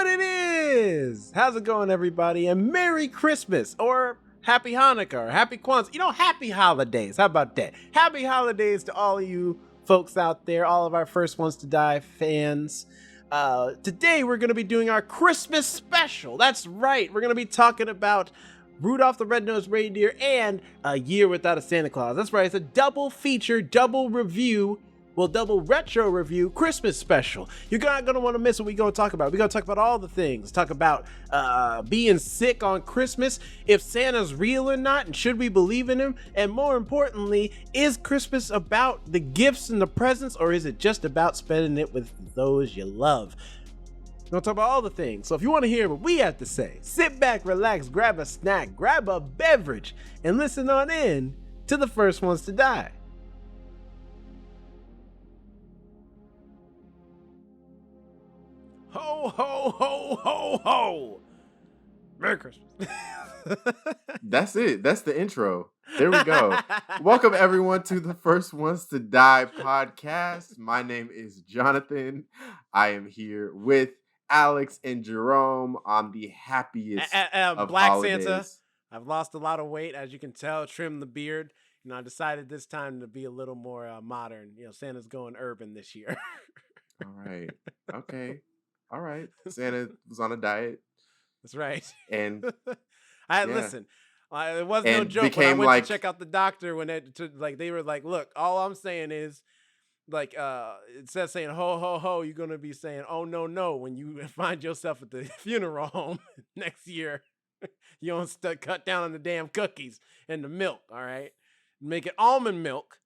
what it is. How's it going, everybody? And Merry Christmas, or Happy Hanukkah, or Happy Kwanzaa. Happy holidays. How about that? Happy holidays to all of you folks out there, all of our First Ones to Die fans. Today, we're going to be doing our Christmas special. That's right. We're going to be talking about Rudolph the Red-Nosed Reindeer and A Year Without a Santa Claus. That's right. It's a double feature, double review. Well, double retro review Christmas special. You're not going to want to miss what we're going to talk about. We're going to talk about all the things. Talk about being sick on Christmas, if Santa's real or not, and should we believe in him? And more importantly, is Christmas about the gifts and the presents, or is it just about spending it with those you love? We're going to talk about all the things. So if you want to hear what we have to say, sit back, relax, grab a snack, grab a beverage, and listen on in to the First Ones to Die. Ho, ho, ho, ho, ho. Merry Christmas. That's it. That's the intro. There we go. Welcome, everyone, to the First Ones to Die podcast. My name is Jonathan. I am here with Alex and Jerome on the happiest of Black holidays. Santa. I've lost a lot of weight, as you can tell. Trimmed the beard. I decided this time to be a little more modern. Santa's going urban this year. All right. Okay. All right. Santa was on a diet. That's right. And listen. It was no joke when I went to check out the doctor when they were like, look, all I'm saying is instead of saying ho ho ho, you're gonna be saying oh no no when you find yourself at the funeral home next year. You don't cut down on the damn cookies and the milk. All right, make it almond milk.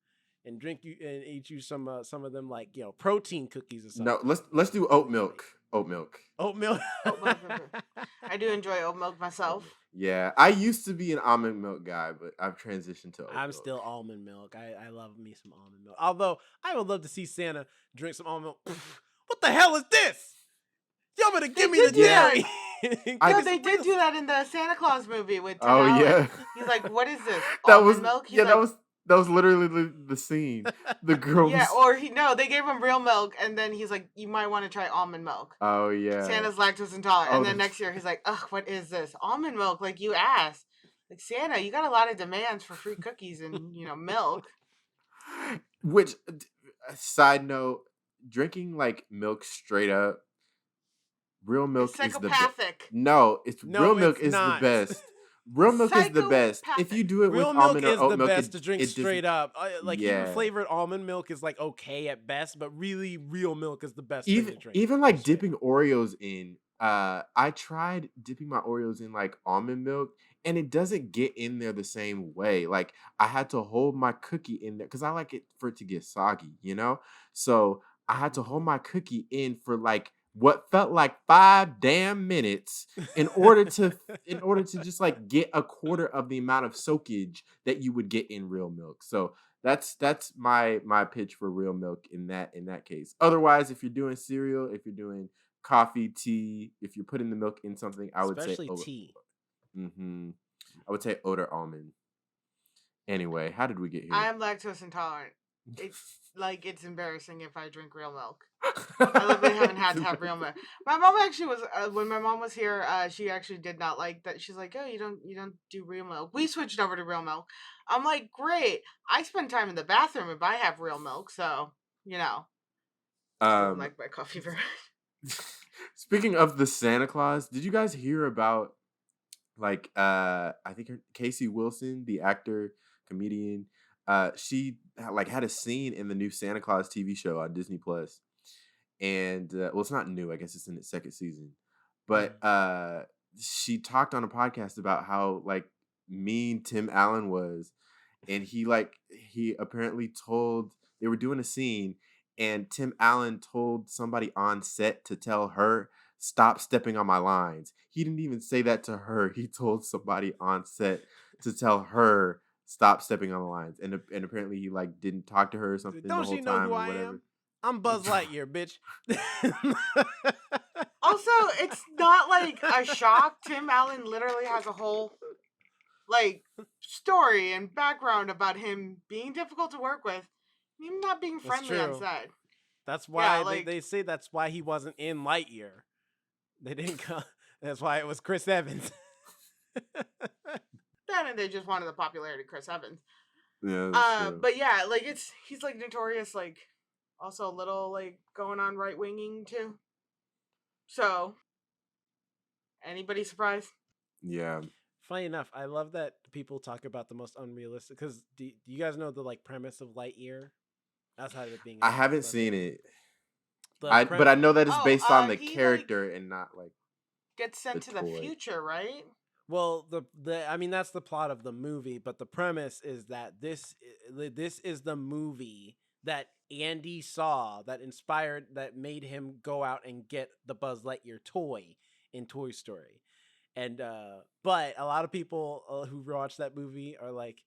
And eat you some of them protein cookies or something. No, let's do oat milk. Oat milk. Oat milk. I do enjoy oat milk myself. Yeah, I used to be an almond milk guy, but I've transitioned to oat milk. I'm still almond milk. I love me some almond milk. Although I would love to see Santa drink some almond milk. What the hell is this? Y'all better give me the dairy. No, they did do that in the Santa Claus movie with Tim Allen. Yeah. He's like, "What is this? Almond milk?" He's that was literally the scene. The girl they gave him real milk, and then he's like, you might want to try almond milk. Oh, yeah. Santa's lactose intolerant. And then next year, he's like, ugh, what is this? Almond milk, like you asked. Like, Santa, you got a lot of demands for free cookies and, milk. Which, side note, drinking, milk straight up, real milk is the best. No, real milk is the best. Real milk is the best. If you do it with almond or oat milk, real milk is the best to drink straight up. Even flavored almond milk is okay at best, but really, real milk is the best thing to drink. Even dipping Oreos in. I tried dipping my Oreos in almond milk, and it doesn't get in there the same way. I had to hold my cookie in there because I like it for it to get soggy, So I had to hold my cookie in for what felt like 5 damn minutes in order to just get a quarter of the amount of soakage that you would get in real milk. So that's my pitch for real milk in that case. Otherwise, if you're doing cereal, if you're doing coffee, tea, if you're putting the milk in something, I would especially say tea. I would say oat or almond. Anyway, how did we get here? I am lactose intolerant. It's embarrassing if I drink real milk. I literally haven't had to have real milk. My mom actually was when my mom was here. She actually did not like that. She's like, "Oh, you don't do real milk." We switched over to real milk. I'm like, "Great! I spend time in the bathroom if I have real milk." So I don't like my coffee very much. Speaking of the Santa Claus, did you guys hear about I think Casey Wilson, the actor, comedian? She had a scene in the new Santa Claus TV show on Disney Plus, and it's not new. I guess it's in its second season, but she talked on a podcast about how mean Tim Allen was, and he apparently told they were doing a scene, and Tim Allen told somebody on set to tell her stop stepping on my lines. He didn't even say that to her. He told somebody on set to tell her stop stepping on the lines, and apparently he didn't talk to her or something. Don't the whole you know time who or I whatever. am? I'm Buzz Lightyear, bitch. Also, it's not a shock. Tim Allen literally has a whole story and background about him being difficult to work with, him not being friendly on set. That's why they say that's why he wasn't in Lightyear. They didn't call. That's why it was Chris Evans. Then they just wanted the popularity of Chris Evans. Yeah, that's true. But yeah, like he's like notorious, like also a little like going on right winging too. So, anybody surprised? Yeah. Funny enough, I love that people talk about the most unrealistic. Because do you guys know the like premise of Lightyear? Outside of it being, I haven't seen it. The But I know that it's Oh, based on the he like character and not like gets the sent to the toy. future, right? Well, I mean that's the plot of the movie, but the premise is that this is the movie that Andy saw that made him go out and get the Buzz Lightyear toy in Toy Story. And but a lot of people who watch that movie are like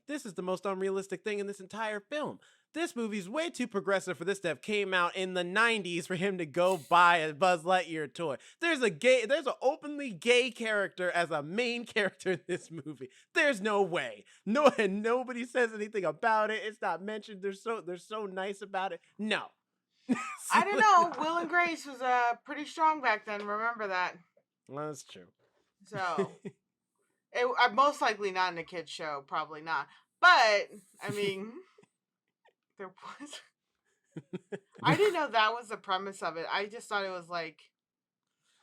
this is the most unrealistic thing in this entire film. This movie's way too progressive for this to have came out in the 90s for him to go buy a Buzz Lightyear toy. There's an openly gay character as a main character in this movie. There's no way. No, and nobody says anything about it. It's not mentioned. They're so nice about it. No. I don't know. Will and Grace was pretty strong back then. Remember that. Well, that's true. So, most likely not in a kid's show. Probably not. But I mean, there was. I didn't know that was the premise of it. I just thought it was like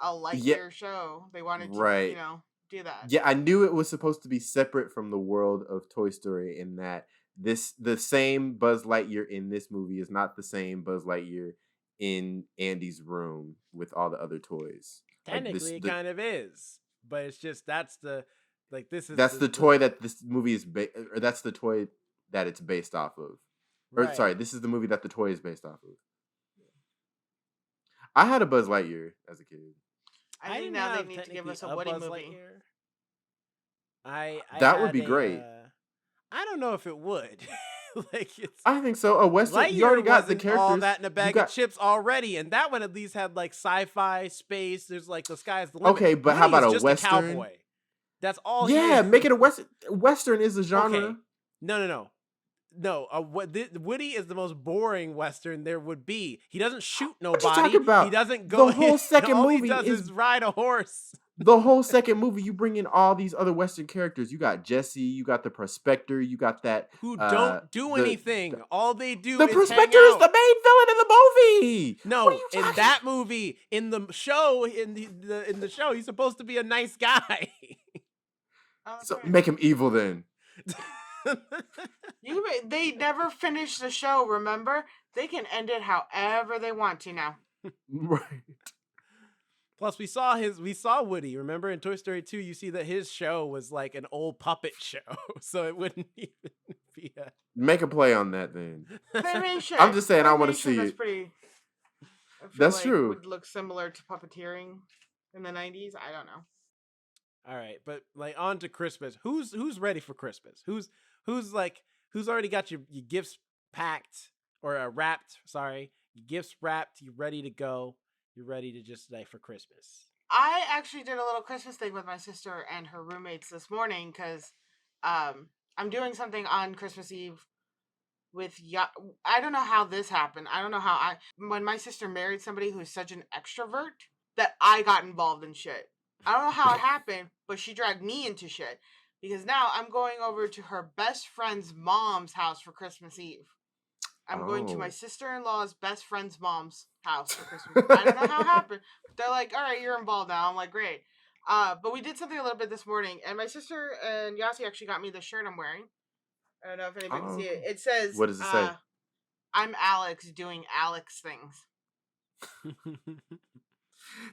a Lightyear show. They wanted to, do that. Yeah, I knew it was supposed to be separate from the world of Toy Story in that the same Buzz Lightyear in this movie is not the same Buzz Lightyear in Andy's room with all the other toys. Technically, it kind of is, but it's just that's the toy that this movie is or that's the toy that it's based off of. Or right. Sorry, this is the movie that the toy is based off of. I had a Buzz Lightyear as a kid. I think now they need to give us a Woody movie. That would be great. I don't know if it would. I think so. A Western. Lightyear you already got the characters. All that in a bag of chips already, and that one at least had like sci-fi, space. There's like the sky's the limit. Okay, but how about a Western? Cowboy. That's all. Yeah, make it a Western. Western is a genre. Okay. No. Woody is the most boring Western there would be. He doesn't shoot nobody. What you talking about? He doesn't go. The whole second all movie he does is ride a horse. The whole second movie, you bring in all these other Western characters. You got Jesse, you got the Prospector, you got that who don't do anything. All they do. The is Prospector is the main villain in the movie. No, in that movie, in the show, in the show, he's supposed to be a nice guy. So make him evil then. They never finish the show. Remember, they can end it however they want to now. Right. Plus, we saw Woody. Remember in Toy Story 2, you see that his show was like an old puppet show, so it wouldn't even be a... Make a play on that then. Filmation. I'm just saying, I want to see it. That's true. Would look similar to puppeteering in the 90s. I don't know. All right, but like on to Christmas. Who's ready for Christmas? Who's already got your gifts packed or wrapped? Sorry, your gifts wrapped. You ready to go? You're ready to just for Christmas. I actually did a little Christmas thing with my sister and her roommates this morning because I'm doing something on Christmas Eve with I don't know how this happened. I don't know how when my sister married somebody who's such an extrovert that I got involved in shit. I don't know how it happened, but she dragged me into shit because now I'm going over to her best friend's mom's house for Christmas Eve. I'm going to my sister-in-law's best friend's mom's house for Christmas. I don't know how it happened. They're like, all right, you're involved now. I'm like, great. But we did something a little bit this morning, and my sister and Yasi actually got me the shirt I'm wearing. I don't know if anybody can see it. It says, what does it say? I'm Alex doing Alex things.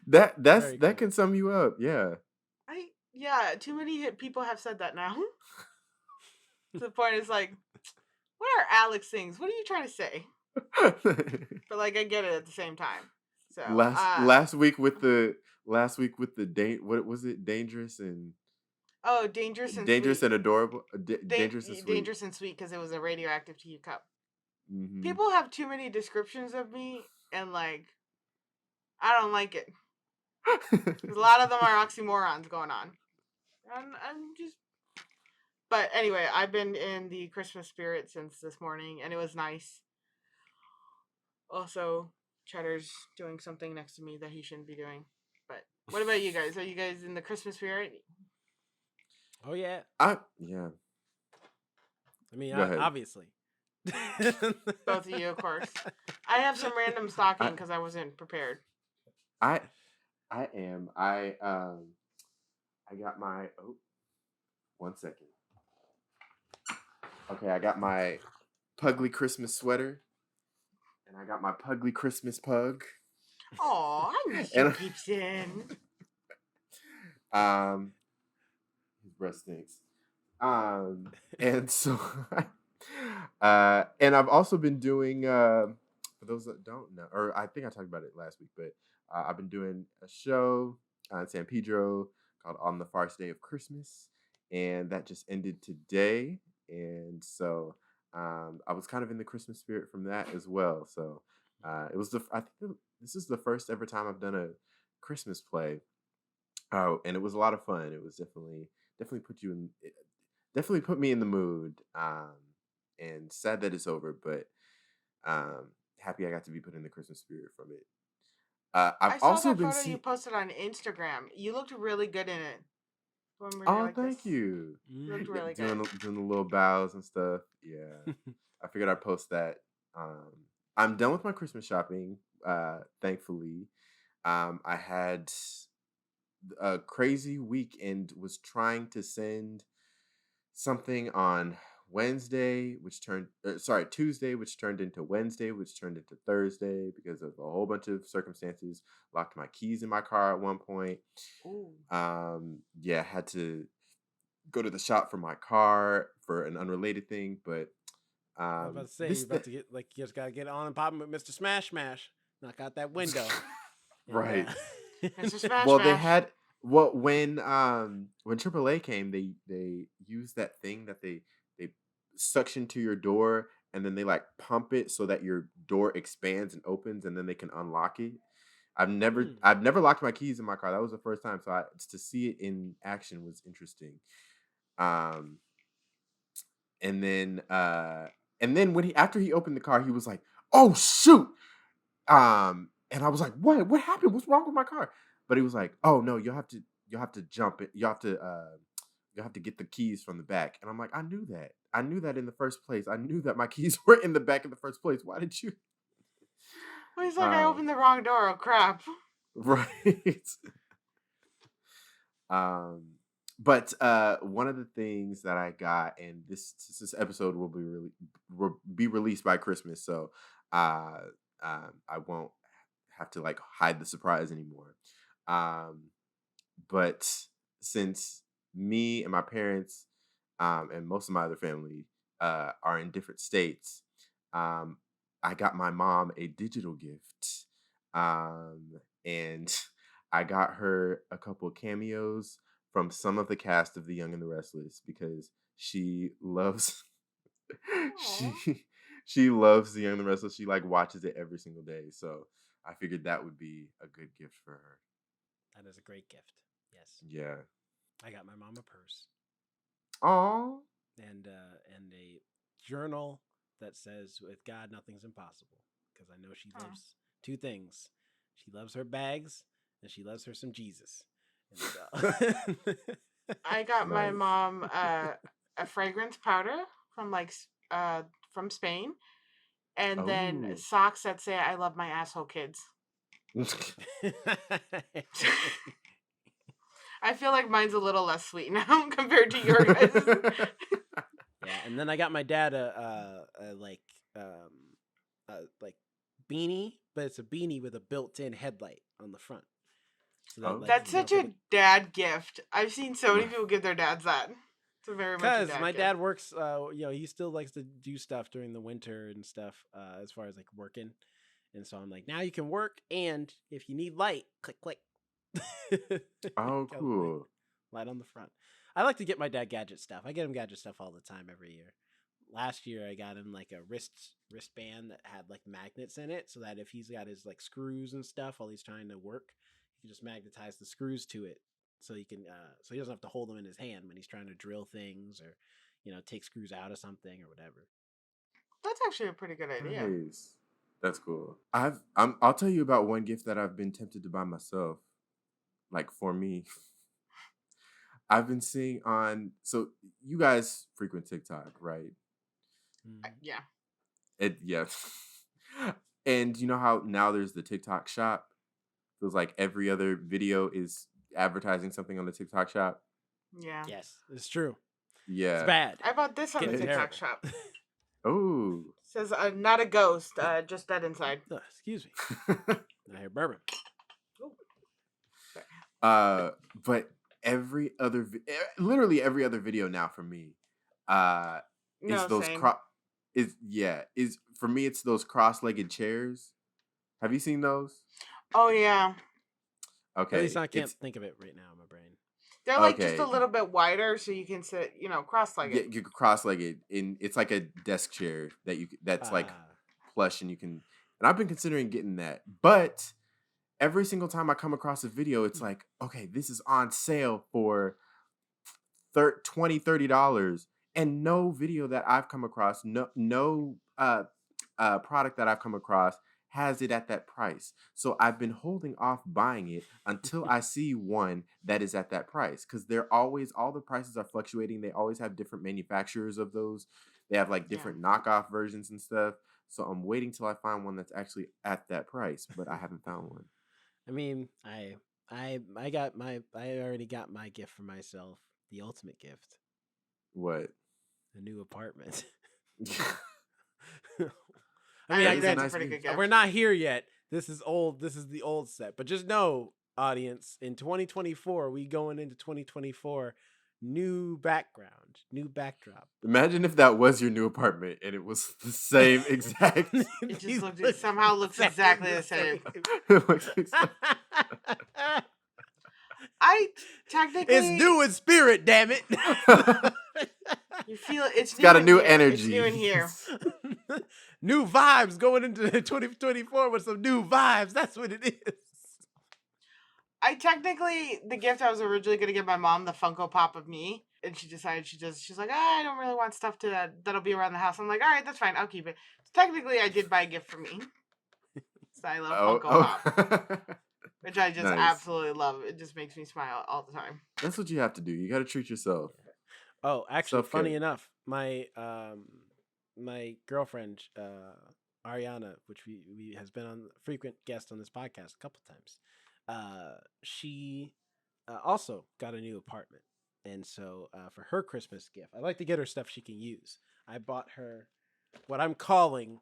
that can sum you up, yeah. Too many people have said that now. To the point it's like, what are Alex things? What are you trying to say? But like I get it at the same time. So last week with the what was it? Dangerous and dangerous and adorable. Dangerous and sweet because it was a radioactive teacup. Mm-hmm. People have too many descriptions of me, and like I don't like it. A lot of them are oxymorons going on. I'm just. But anyway, I've been in the Christmas spirit since this morning, and it was nice. Also, Cheddar's doing something next to me that he shouldn't be doing. But what about you guys? Are you guys in the Christmas spirit? Oh yeah. Yeah. I mean, Go ahead. obviously. Both of you, of course. I have some random stocking I because I wasn't prepared. I I am. I got my 1 second. Okay, I got my Pugly Christmas sweater, and I got my Pugly Christmas pug, Oh, I miss you, and Peepson. his breath stinks. And so, and I've also been doing, for those that don't know, or I think I talked about it last week, but I've been doing a show in San Pedro called On the Farce Day of Christmas, and that just ended today. And so, I was kind of in the Christmas spirit from that as well. So, it was I think this is the first ever time I've done a Christmas play. Oh, and it was a lot of fun. It was definitely put you in definitely put me in the mood. And sad that it's over, but happy I got to be put in the Christmas spirit from it. I've I saw also that been photo you seeing. posted on Instagram. You looked really good in it. When we were Oh, like this, thank you. you looked Yeah, really good. doing the little bows and stuff. Yeah, I figured I'd post that. I'm done with my Christmas shopping. Thankfully, I had a crazy week and was trying to send something on Wednesday, which Tuesday, which turned into Wednesday, which turned into Thursday because of a whole bunch of circumstances. Locked my keys in my car at one point. Ooh. Yeah, had to go to the shop for my car for an unrelated thing, but I was about to say, this you're about to get, like, you just gotta get on and popping with Mr. Smash Smash. Knock out that window. right. Mr. Smash Well, they Mash. had when AAA came, they used that thing that they suction to your door and then they like pump it so that your door expands and opens and then they can unlock it. I've never locked my keys in my car. That was the first time, so to see it in action was interesting. Um, and then when after he opened the car, he was like, "Oh shoot!" And I was like, What happened? What's wrong with my car?" But he was like, "Oh no, you'll have to jump it. You'll have to get the keys from the back." And I'm like, I knew that in the first place. I knew that my keys were in the back in the first place. Why did you? Well, he's like, I Um, opened the wrong door. Oh crap. right. Um, but one of the things that I got, and this episode will be released by Christmas, so uh, I won't have to like hide the surprise anymore. Um, but since me and my parents, and most of my other family, are in different states, um, I got my mom a digital gift, and I got her a couple of cameos from some of the cast of The Young and the Restless because she loves Aw. she loves The Young and the Restless. She like watches it every single day. So I figured that would be a good gift for her. That is a great gift. Yes. Yeah. I got my mom a purse Oh. and a journal that says, "With God, nothing's impossible." Because I know she Huh. loves two things. She loves her bags, and she loves her some Jesus. And so, I got my Nice. mom a fragrance powder from from Spain, and then Oh. socks that say "I love my asshole kids." I feel like mine's a little less sweet now compared to your guys'. Yeah, and then I got my dad a beanie, but it's a beanie with a built-in headlight on the front, so that like That's you know such for a the dad gift. I've seen so many people give their dads that. It's a very much a because dad my gift. dad works. He still likes to do stuff during the winter and stuff. As far as like working, and so I'm like, now you can work, and if you need light, click click. Oh, Got cool. light on the front. I like to get my dad gadget stuff. I get him gadget stuff all the time every year. Last year I got him like a wristband that had like magnets in it so that if he's got his like screws and stuff while he's trying to work, he can just magnetize the screws to it so so he doesn't have to hold them in his hand when he's trying to drill things or take screws out of something or whatever. That's actually a pretty good idea. Nice. That's cool. I'll tell you about one gift that I've been tempted to buy myself. like for me, I've been seeing on. So you guys frequent TikTok, right? Yeah. Yeah. And you know how now there's the TikTok shop? Feels like every other video is advertising something on the TikTok shop. Yeah. Yes, it's true. Yeah. It's bad. I bought this on the Getting TikTok terrible. shop. Oh. It says not a ghost, just dead inside. Excuse me. I hear bourbon. But every other, literally every other video now for me, is those same. is for me it's those cross-legged chairs. Have you seen those? Oh yeah. Okay. At least I can't think of it right now in my brain. They're like just Okay. a little bit wider, so you can sit, cross-legged. Yeah, you could cross-legged, and it's like a desk chair that's like plush, and you can. And I've been considering getting that, but every single time I come across a video, it's like, okay, this is on sale for $20-$30, and no video that I've come across, no product that I've come across has it at that price. So I've been holding off buying it until I see one that is at that price, because all the prices are fluctuating. They always have different manufacturers of those. They have like different knockoff versions and stuff. So I'm waiting till I find one that's actually at that price, but I haven't found one. I mean, I already got my gift for myself. The ultimate gift. What? A new apartment. I mean, that's a pretty good gift. We're not here yet. This is old. This is the old set. But just know, audience, in 2024, we going into 2024, new background, new backdrop. Imagine if that was your new apartment and it was the same exact. It just somehow looks exactly the same. It looks exact. I technically It's new in spirit, damn it. You feel it's got a new here. energy. It's new in here. New vibes going into 2024 with some new vibes. That's what it is. The gift I was originally going to give my mom, the Funko Pop of me, and she decided she's like, I don't really want stuff that'll be around the house. I'm like, all right, that's fine, I'll keep it. So technically, I did buy a gift for me. So I love Funko Pop, which I just absolutely love. It just makes me smile all the time. That's what you have to do. You got to treat yourself. Oh, actually, Self-care. funny enough, my girlfriend Ariana, which we has been on frequent guest on this podcast a couple times, she also got a new apartment, and so for her Christmas gift, I like to get her stuff she can use. I bought her what I'm calling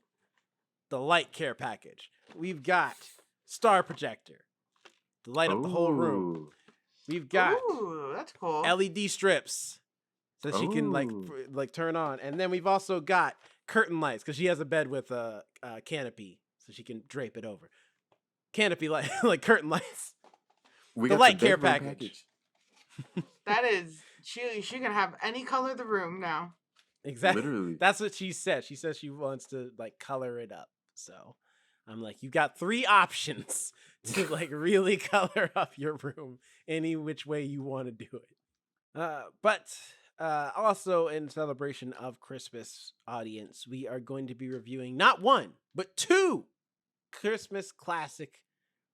the light care package. We've got star projector to light up the whole room. We've got that's cool. LED strips so she can like turn on, and then we've also got curtain lights because she has a bed with a canopy, so she can drape it over. Canopy light, like curtain lights. We the got light the care bedroom package. That is, she can have any color of the room now. Exactly. Literally. That's what she said. She says she wants to like color it up. So I'm like, you got 3 options to like really color up your room any which way you want to do it. But also in celebration of Christmas, audience, we are going to be reviewing not 1, but 2 Christmas classic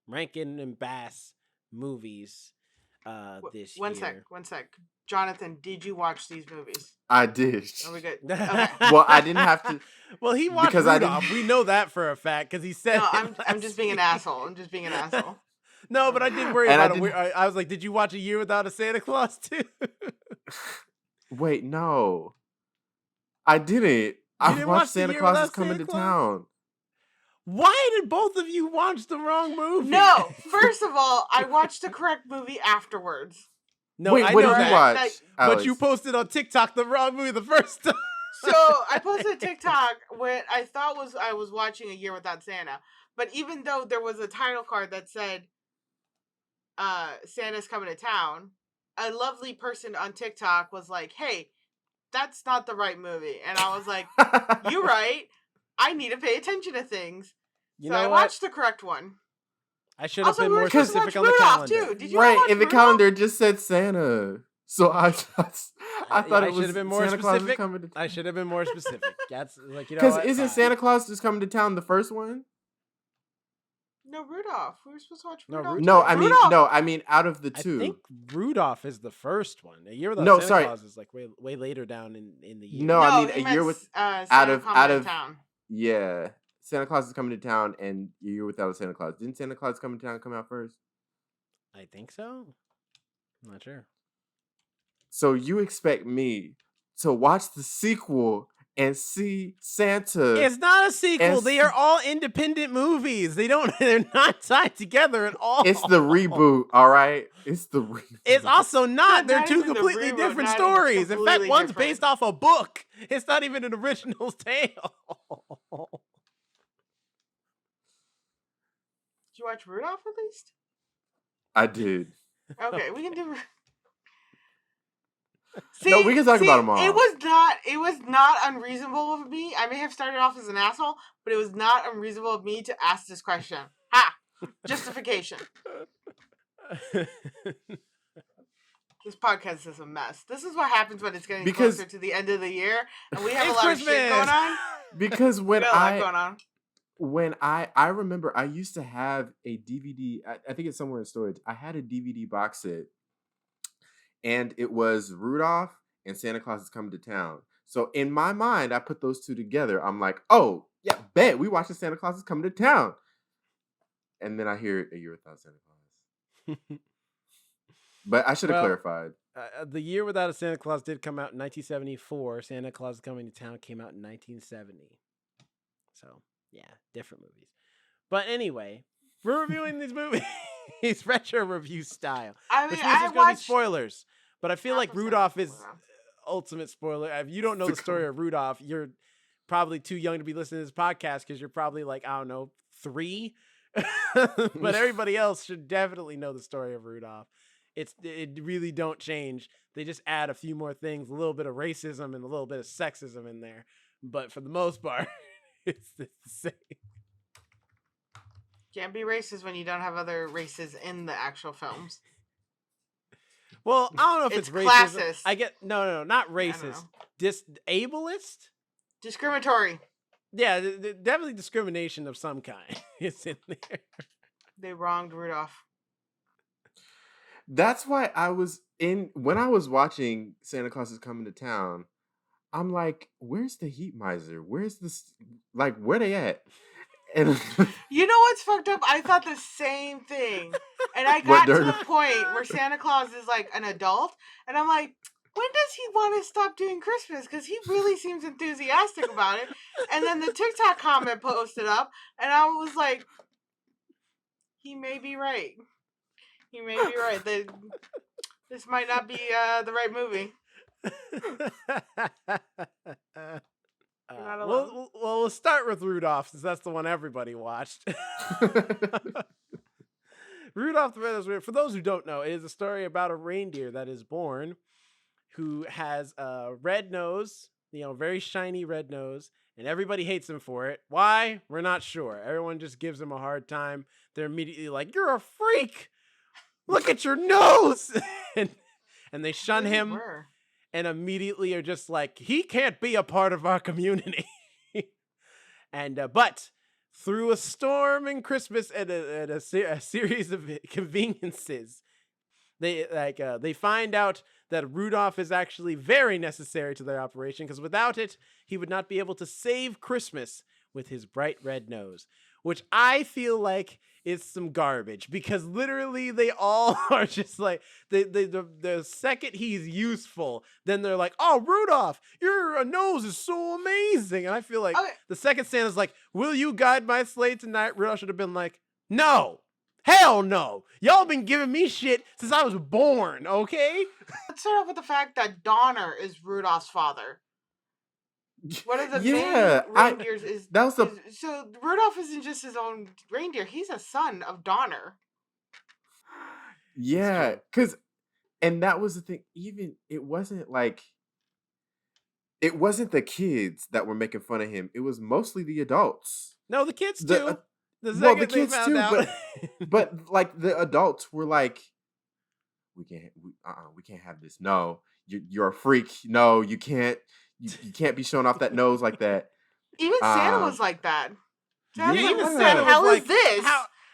Rankin and Bass movies this year. One sec. Jonathan, did you watch these movies? I did. Are we good? Okay. Well, I didn't have to. Well, he watched because Rudolph. We know that for a fact because he said. No, it I'm just being an asshole. I'm just being an asshole. No, but I did worry And about it. I was like, did you watch A Year Without a Santa Claus too? Wait, no. I didn't. I didn't watched watch The Santa Year Claus Without is Coming Santa to Claus? Town. Why did both of you watch the wrong movie? No, first of all, I watched the correct movie afterwards. No, Wait, I what know did you that. watch? But Alex? you posted on TikTok the wrong movie the first time. So I posted a TikTok when I thought I was watching A Year Without Santa, but even though there was a title card that said Santa's Coming to Town, a lovely person on TikTok was like, hey, that's not the right movie. And I was like, you're right. I need to pay attention to things. So I watched the correct one. I should have Also, been we were more supposed to specific watch on the Rudolph, calendar. too. Did you Right, watch in the Rudolph? calendar it just said Santa. So I thought it was should have been more Santa Claus is specific. coming to town. I should have been more specific. That's like, you know Because what? isn't Fine. Santa Claus just coming to town the first one? No, Rudolph. We were supposed to watch No, Rudolph. Rudolph. No, I mean out of the I two. think Rudolph is the first one. A Year Without No, Santa sorry. Claus is like way later down in the year. No, I mean he a year meant, with Santa Coming to Town. Yeah, Santa Claus is Coming to Town and A Year Without a Santa Claus. Didn't Santa Claus Coming to Town come out first? I think so. I'm not sure. So you expect me to watch the sequel and see Santa? It's not a sequel. and They are all independent movies. They're not tied together at all. It's the reboot, all right? It's the reboot. It's also not. They're Not two even the completely reboot, different not even stories. In fact, completely one's different. based off a book. It's not even an original tale. Did you watch Rudolph at least? I did. Okay, we can do. No, we can talk about them all. It was not unreasonable of me. I may have started off as an asshole, but it was not unreasonable of me to ask this question. Ha! Justification. This podcast is a mess. This is what happens when it's getting closer to the end of the year, and we have a lot of shit going on. Because we got a lot going on. When I remember, I used to have a DVD. I think it's somewhere in storage. I had a DVD box set. And it was Rudolph and Santa Claus is Coming to Town. So in my mind, I put those two together. I'm like, oh, yeah, bet. We watching Santa Claus is Coming to Town. And then I hear A Year Without Santa Claus. But I should have clarified. The Year Without a Santa Claus did come out in 1974. Santa Claus is Coming to Town came out in 1970. So, yeah, different movies. But anyway, we're reviewing these movies. It's retro review style. I mean, which means there's going to be spoilers. But I feel like Rudolph is ultimate spoiler. If you don't know the story of Rudolph, you're probably too young to be listening to this podcast because you're probably like, I don't know, 3. But everybody else should definitely know the story of Rudolph. It really don't change. They just add a few more things, a little bit of racism and a little bit of sexism in there. But for the most part, it's the same. Can't be racist when you don't have other races in the actual films. Well, I don't know if it's racist. Classist. I get no, not racist. Ableist? Discriminatory. Yeah, definitely discrimination of some kind is in there. They wronged Rudolph. That's why when I was watching Santa Claus is Coming to Town, I'm like, where's the heat miser? Where's this? Like, where they at? And you know what's fucked up? I thought the same thing. And I got to the point where Santa Claus is like an adult. And I'm like, when does he want to stop doing Christmas? Because he really seems enthusiastic about it. And then the TikTok comment posted up. And I was like, he may be right. He may be right. This might not be the right movie. We'll start with Rudolph since that's the one everybody watched. Rudolph the Red-Nosed Reindeer. For those who don't know, it is a story about a reindeer that is born who has a red nose, very shiny red nose, and everybody hates him for it. Why? We're not sure. Everyone just gives him a hard time. They're immediately like, "You're a freak! Look at your nose!" and they shun him. And immediately are just like, he can't be a part of our community. And but through a storm and Christmas and a series of conveniences, they find out that Rudolph is actually very necessary to their operation, because without it, he would not be able to save Christmas with his bright red nose, which I feel like is some garbage, because literally they all are just like, the second he's useful, then they're like, "Oh, Rudolph, your nose is so amazing." And I feel like the second Santa's like, "Will you guide my sleigh tonight?" Rudolph should have been like, "No, hell no. Y'all been giving me shit since I was born, okay?" Let's start off with the fact that Donner is Rudolph's father. One of the main reindeers so Rudolph isn't just his own reindeer; he's a son of Donner. Yeah, and that was the thing. Even it wasn't the kids that were making fun of him. It was mostly the adults. No, the kids too. The kids too, but like the adults were like, we can't have this. No, you're a freak. No, you can't. You can't be showing off that nose like that. Even Santa was like that. Santa what the hell is this?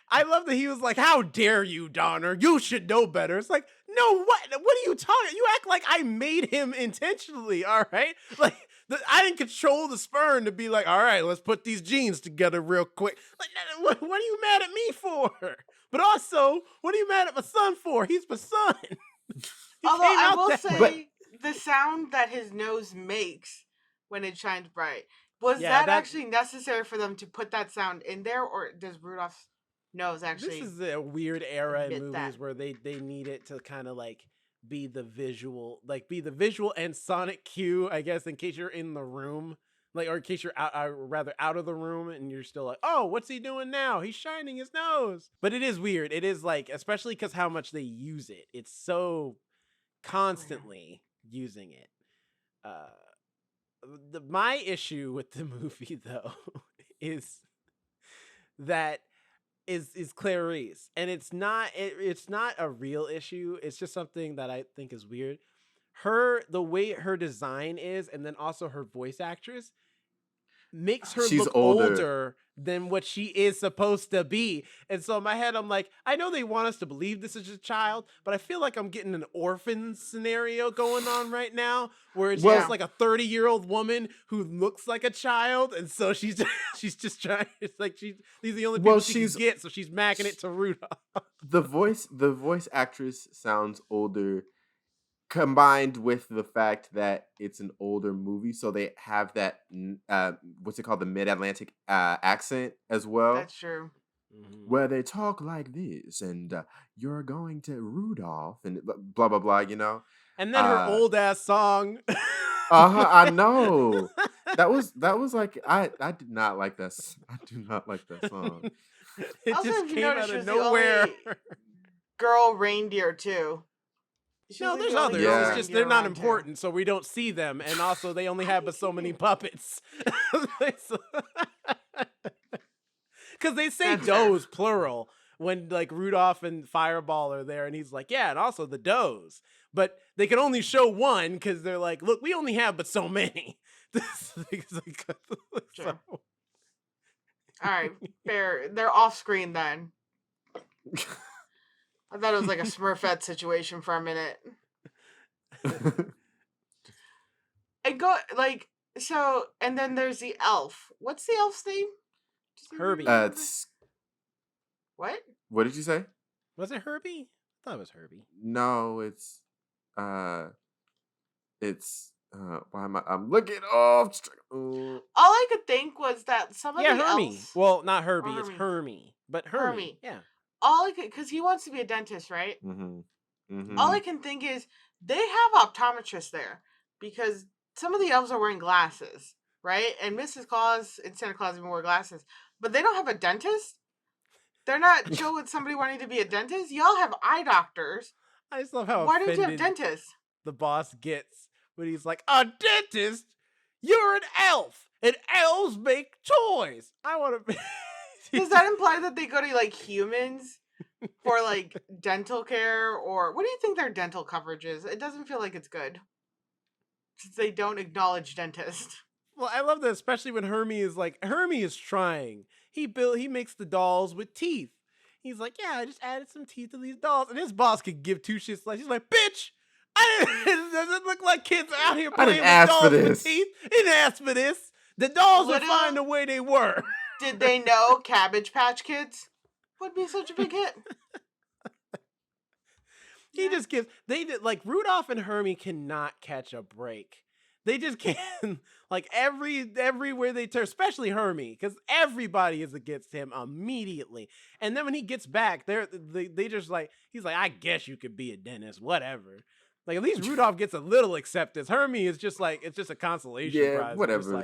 I love that he was like, "How dare you, Donner? You should know better." It's like, no, what are you talking? You act like I made him intentionally, all right? Like, I didn't control the sperm to be like, all right, let's put these genes together real quick. Like, what are you mad at me for? But also, what are you mad at my son for? He's my son. Although I will But say, the sound that his nose makes when it shines bright, was Yeah, that actually necessary for them to put that sound in there, or does Rudolph's nose actually? This is a weird era in admit movies that. where they need it to kind of like be the visual, and sonic cue, I guess, in case you're in the room, like, or in case you're rather out of the room and you're still like, oh, what's he doing now? He's shining his nose. But it is weird. It is like, especially because how much they use it. It's so constantly using it. My issue with the movie though is that is Clarice, and it's not a real issue. It's just something that I think is weird. The way her design is, and then also her voice actress, makes her she's look older. older than what she is supposed to be. And so in my head, I'm like, I know they want us to believe this is a child, but I feel like I'm getting an orphan scenario going on right now, where it's Well- just like a 30-year-old woman who looks like a child, and so she's just trying. It's like these are the only people Well, she she's- can get, so she's macking it to Rudolph. The voice actress sounds older, combined with the fact that it's an older movie, so they have that what's it called, the mid-Atlantic accent as well, That's true. where they talk like this, and you're going to Rudolph, and blah blah blah, you know. And then her old ass song. I know. That was like, I did not like that. I do not like that song. It Also, just if you came notice, out she of was the nowhere. only girl reindeer too. She No, was, like, there's the only others. girl Yeah. It's just reindeer they're not around, too. important, so we don't see them. And also, they only have but so many puppets. Because they say That's fair. does plural when like Rudolph and Fireball are there, and he's like, yeah, and also the does. But they can only show one because they're like, look, we only have but so many. Sure. All right, fair. They're off screen then. I thought it was like a Smurfette situation for a minute. And go like so, and then there's the elf. What's the elf's name? Does anybody Herbie. remember? It's, What? what did you say? Was it Herbie? I thought it was Herbie. No, it's why am I'm looking off. All I could think was that some of Yeah, the Hermie. elves. Well, not Herbie. It's Hermie. Hermie. But Hermie. Hermie. Yeah. All I could, because he wants to be a dentist, right? Mm-hmm. All I can think is they have optometrists there because some of the elves are wearing glasses, right? And Mrs. Claus and Santa Claus even wear glasses, but they don't have a dentist. They're not chill with somebody wanting to be a dentist. Y'all have eye doctors. I just love how Why don't you have offended dentists? the boss gets when he's like, a dentist? You're an elf, and elves make toys. I want to be. Does that imply that they go to like humans for like dental care, or what do you think their dental coverage is? It doesn't feel like it's good since they don't acknowledge dentists. Well, I love that, especially when Hermie is trying. He makes the dolls with teeth. He's like, yeah, I just added some teeth to these dolls, and his boss could give two shits less. He's like, bitch, it doesn't look like kids are out here I playing didn't with ask dolls for with this. teeth. I didn't ask for this. The dolls are Literal- fine the way they were. Did they know Cabbage Patch Kids would be such a big hit? He just gives like Rudolph and Hermie cannot catch a break. They just can't, like everywhere they turn, especially Hermie, because everybody is against him immediately. And then when he gets back, they just like, he's like, I guess you could be a dentist, whatever. Like at least Rudolph gets a little acceptance. Hermie is just like, it's just a consolation Yeah, prize. whatever.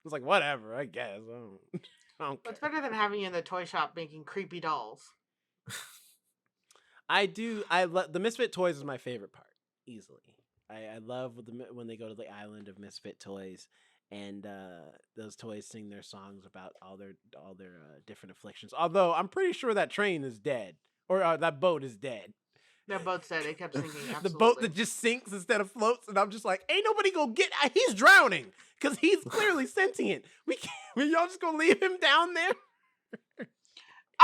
It's like whatever, I guess. I don't What's care. better than having you in the toy shop making creepy dolls? The Misfit Toys is my favorite part, easily. I love when they go to the island of Misfit Toys, and those toys sing their songs about all their different afflictions. Although I'm pretty sure that train is dead, or that boat is dead. That boat said it kept sinking. Absolutely. The boat that just sinks instead of floats, and I'm just like, ain't nobody gonna get. He's drowning because he's clearly sentient. We can't. Y'all just gonna leave him down there?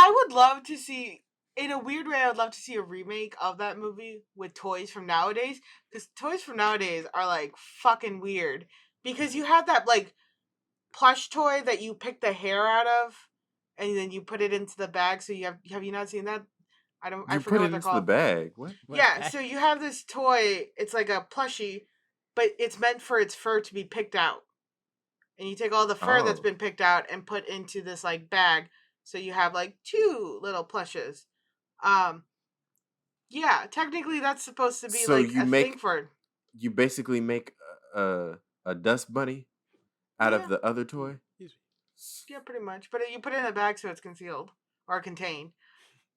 I would love to see, in a weird way, I would love to see a remake of that movie with toys from nowadays. Because toys from nowadays are like fucking weird. Because you have that like plush toy that you pick the hair out of, and then you put it into the bag. So have you not seen that? I You forget put what it they're into the called. bag. What? Yeah, so you have this toy. It's like a plushie, but it's meant for its fur to be picked out. And you take all the fur that's Oh. been picked out and put into this like bag. So you have like two little plushes. Um, yeah, technically that's supposed to be So like a thing for. you basically make a dust bunny out of Yeah, the other toy. yeah, pretty much. But you put it in a bag so it's concealed or contained.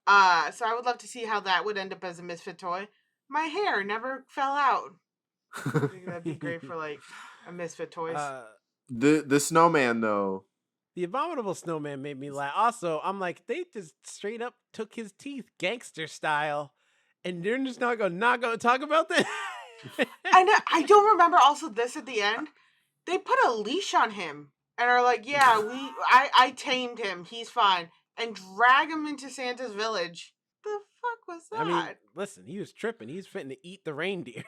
So I would love to see how that would end up as a misfit toy. My hair never fell out. I think that'd be great for like a misfit toys. The snowman though. The abominable snowman made me laugh. Also, I'm like, they just straight up took his teeth, gangster style, and they're just not gonna talk about that. I know. I don't remember also this at the end. They put a leash on him and are like, "Yeah, I tamed him. He's fine," and drag him into Santa's village. The fuck was that? I mean, listen, he was tripping. He's fitting to eat the reindeer.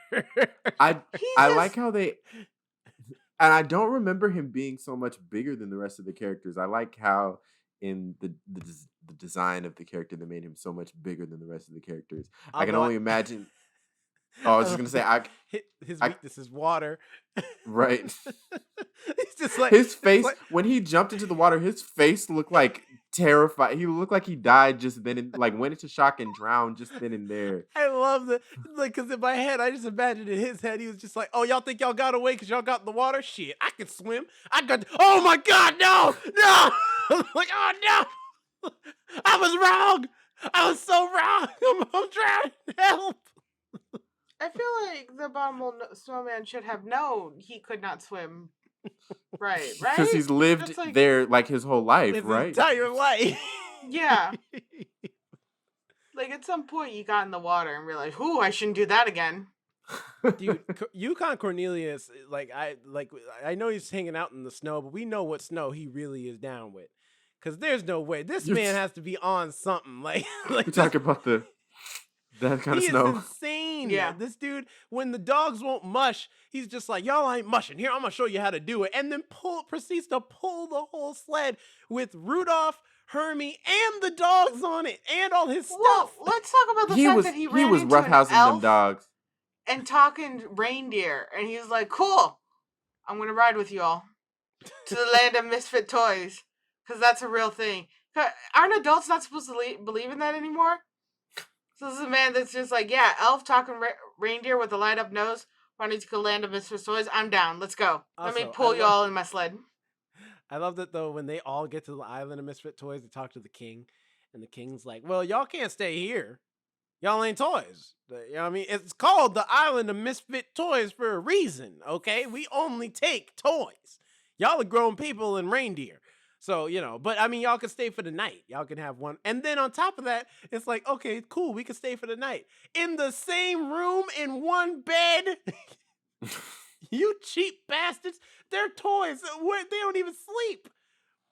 I like how they. And I don't remember him being so much bigger than the rest of the characters. I like how in the design of the character they made him so much bigger than the rest of the characters. I can only imagine. Oh, I was just gonna say his weakness is water. Right. He's just like his face when he jumped into the water. His face looked like terrified. He looked like he died just then, and like went into shock and drowned just then and there. I love the because in my head I just imagined in his head he was just like, "Oh, y'all think y'all got away because y'all got in the water? Shit, I can swim. I got. Oh my god, no!" Like, oh no, I was wrong. I was so wrong. I'm drowning. Help. I feel like the abominable snowman should have known he could not swim. Right? Because he's lived there like his whole life, right? His entire life. Yeah. Like at some point you got in the water and realized, "Ooh, I shouldn't do that again." Dude, Yukon Cornelius, I know he's hanging out in the snow, but we know what snow he really is down with. Because there's no way this man has to be on something. Like you talking about that kind of snow? He is insane. Yeah, this dude, when the dogs won't mush, he's just like, "Y'all ain't mushing. Here, I'm gonna show you how to do it," and then proceeds to pull the whole sled with Rudolph, Hermie, and the dogs on it, and all his stuff. Well, let's talk about the fact that he ran into roughhousing an elf them dogs and talking reindeer, and he was like, "Cool, I'm gonna ride with you all to the land of misfit toys, because that's a real thing." Aren't adults not supposed to believe in that anymore? So this is a man that's just like, "Yeah, elf talking reindeer with a light up nose. Running to the land of misfit toys. I'm down. Let's go. Let me pull you all in my sled." I love that though when they all get to the island of misfit toys, they talk to the king, and the king's like, "Well, y'all can't stay here. Y'all ain't toys. You know what I mean? It's called the island of misfit toys for a reason, okay? We only take toys. Y'all are grown people and reindeer. So, but I mean, y'all can stay for the night. Y'all can have one. And then on top of that, it's like, okay, cool. We can stay for the night. In the same room, in one bed. You cheap bastards. They're toys. They don't even sleep.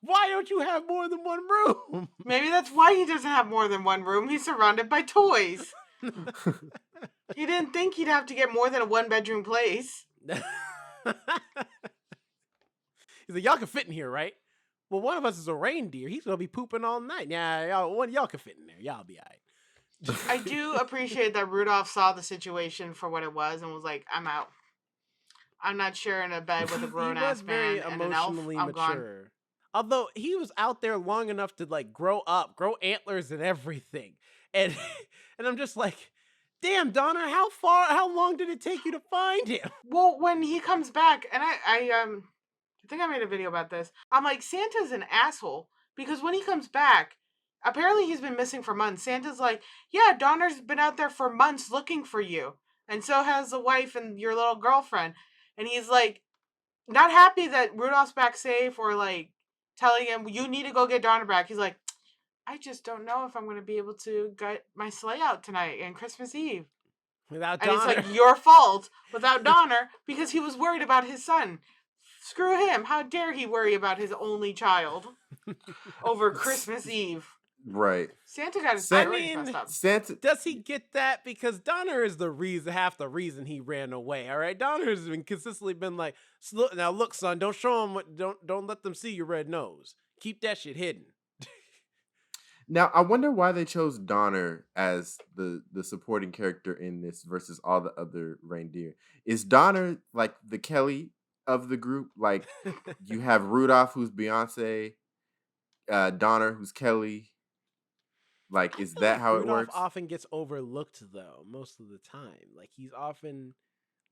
Why don't you have more than one room? Maybe that's why he doesn't have more than one room. He's surrounded by toys. He didn't think he'd have to get more than a one-bedroom place. He's like, "Y'all can fit in here, right? Well, one of us is a reindeer. He's going to be pooping all night. Yeah, y'all can fit in there. Y'all be all right." I do appreciate that Rudolph saw the situation for what it was and was like, "I'm out. I'm not sharing a bed with a grown-ass man and an elf. I'm gone." Although he was out there long enough to like grow grow antlers and everything. And and I'm just like, damn, Donner, how long did it take you to find him? Well, when he comes back, and I think I made a video about this. I'm like, Santa's an asshole because when he comes back, apparently he's been missing for months. Santa's like, "Yeah, Donner's been out there for months looking for you. And so has the wife and your little girlfriend." And he's like, not happy that Rudolph's back safe or like telling him, "You need to go get Donner back." He's like, "I just don't know if I'm going to be able to get my sleigh out tonight and Christmas Eve. Without Donner." And it's like, your fault without Donner because he was worried about his son. Screw him. How dare he worry about his only child over Christmas Eve? Right. Santa got his Sa- priorities messed up. Santa. Does he get that? Because Donner is half the reason he ran away. All right, Donner has been consistently been like, now look, son, don't show him, don't let them see your red nose. Keep that shit hidden. Now, I wonder why they chose Donner as the supporting character in this versus all the other reindeer. Is Donner like the Kelly of the group? Like you have Rudolph, who's Beyonce, Donner, who's Kelly. Like, I is feel that like how it Rudolph works? often gets overlooked though, most of the time. Like he's often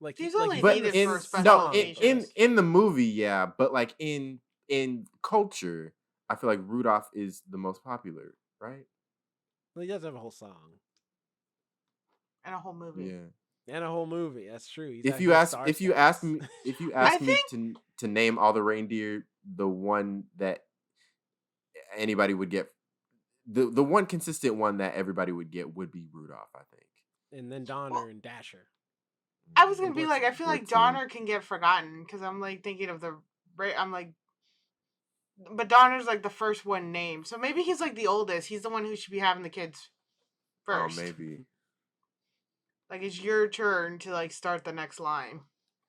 like He's like, only But needed in for special no, occasions. in the movie, yeah. But like in culture, I feel like Rudolph is the most popular, right? Well, he does have a whole song And a whole movie. Yeah. and a whole movie. That's true. He's If actually you a ask star if you status. ask me if you I ask me think to name all the reindeer, the one that anybody would get, the one consistent one that everybody would get would be Rudolph, I think. And then Donner well, and Dasher. I was And gonna be like, I feel like Blitzen. Donner can get forgotten because I'm like thinking of I'm like, but Donner's like the first one named, so maybe he's like the oldest. He's the one who should be having the kids Oh, first. maybe. Like it's your turn to like start the next line.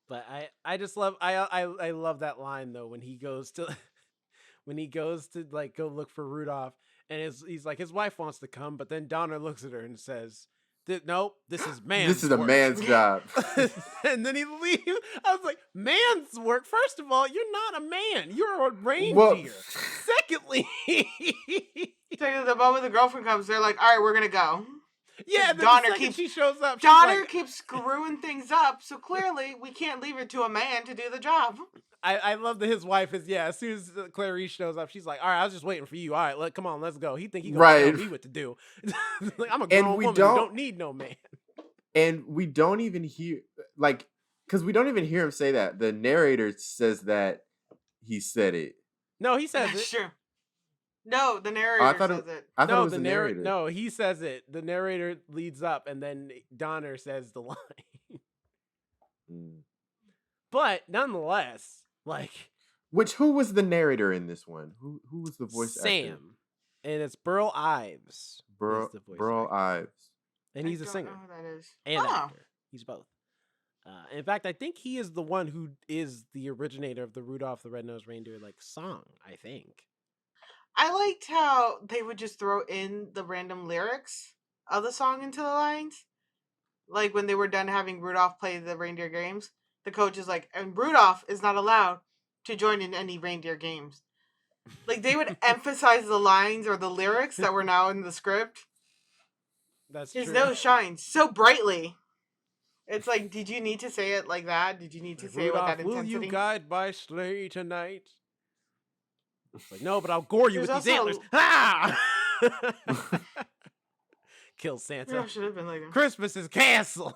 But I just love I love that line though when he goes to when he goes to like go look for Rudolph and he's like his wife wants to come, but then Donner looks at her and says, "Nope, this is man's This is a work." man's job. And then he leaves. I was like, "Man's work? First of all, you're not a man. You're a reindeer. Well, Secondly, So the moment the girlfriend comes, they're like, "All right, we're gonna go." yeah." And then Donner the second keeps she shows up, she's Donner like, keeps screwing things up, so clearly we can't leave it to a man to do the job. I love that his wife is as soon as Clarice shows up, she's like, "All right, I was just waiting for you. All right, come on, let's go." He think he gonna Right. tell me what to do. Like I'm a And grown we woman. Don't need no man. And we don't even hear like because we don't even hear him say that. The narrator says that he said it. No, he says That's it. true. No, the Oh, narrator says it. I thought it No, was the narrator. No, he says it. The narrator leads up, and then Donner says the line. Mm. But nonetheless, like Who was the narrator in this one? Who was the voice actor? Sam, and it's Burl Ives. Burl is the voice Burl actor. Ives. And he's I a don't singer know who that is. and Oh. actor. He's both. In fact, I think he is the one who is the originator of the Rudolph the Red-Nosed Reindeer like song. I think. I liked how they would just throw in the random lyrics of the song into the lines. Like when they were done having Rudolph play the reindeer games, the coach is like, and Rudolph is not allowed to join in any reindeer games. Like they would emphasize the lines or the lyrics that were now in the script. That's His true. nose shines so brightly. It's like, did you need to say it like that? Did you need to say it with Rudolph, that will intensity? you guide my sleigh tonight? It's like, no, but I'll gore you There's with these also- antlers. Ah! Kill Santa. Rudolph should have been like that. Christmas is canceled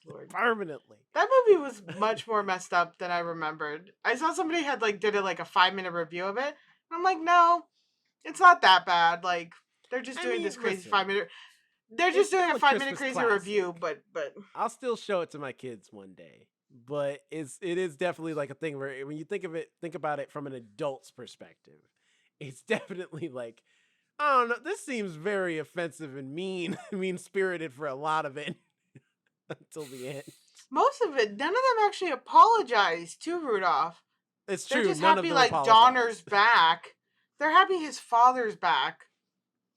Lord. permanently. That movie was much more messed up than I remembered. I saw somebody had did a 5-minute review of it. And I'm like, no, it's not that bad. Like they're just I doing mean, this crazy listen, 5-minute. They're it's just doing still a a 5-minute Christmas crazy classic. review, but I'll still show it to my kids one day. But it is definitely like a thing where when you think about it from an adult's perspective, it's definitely like, I don't know, this seems very offensive and mean spirited for a lot of it until the end. most of it, none of them actually apologized to Rudolph. It's They're true. just None of happy them apologized. Donner's back. They're happy his father's back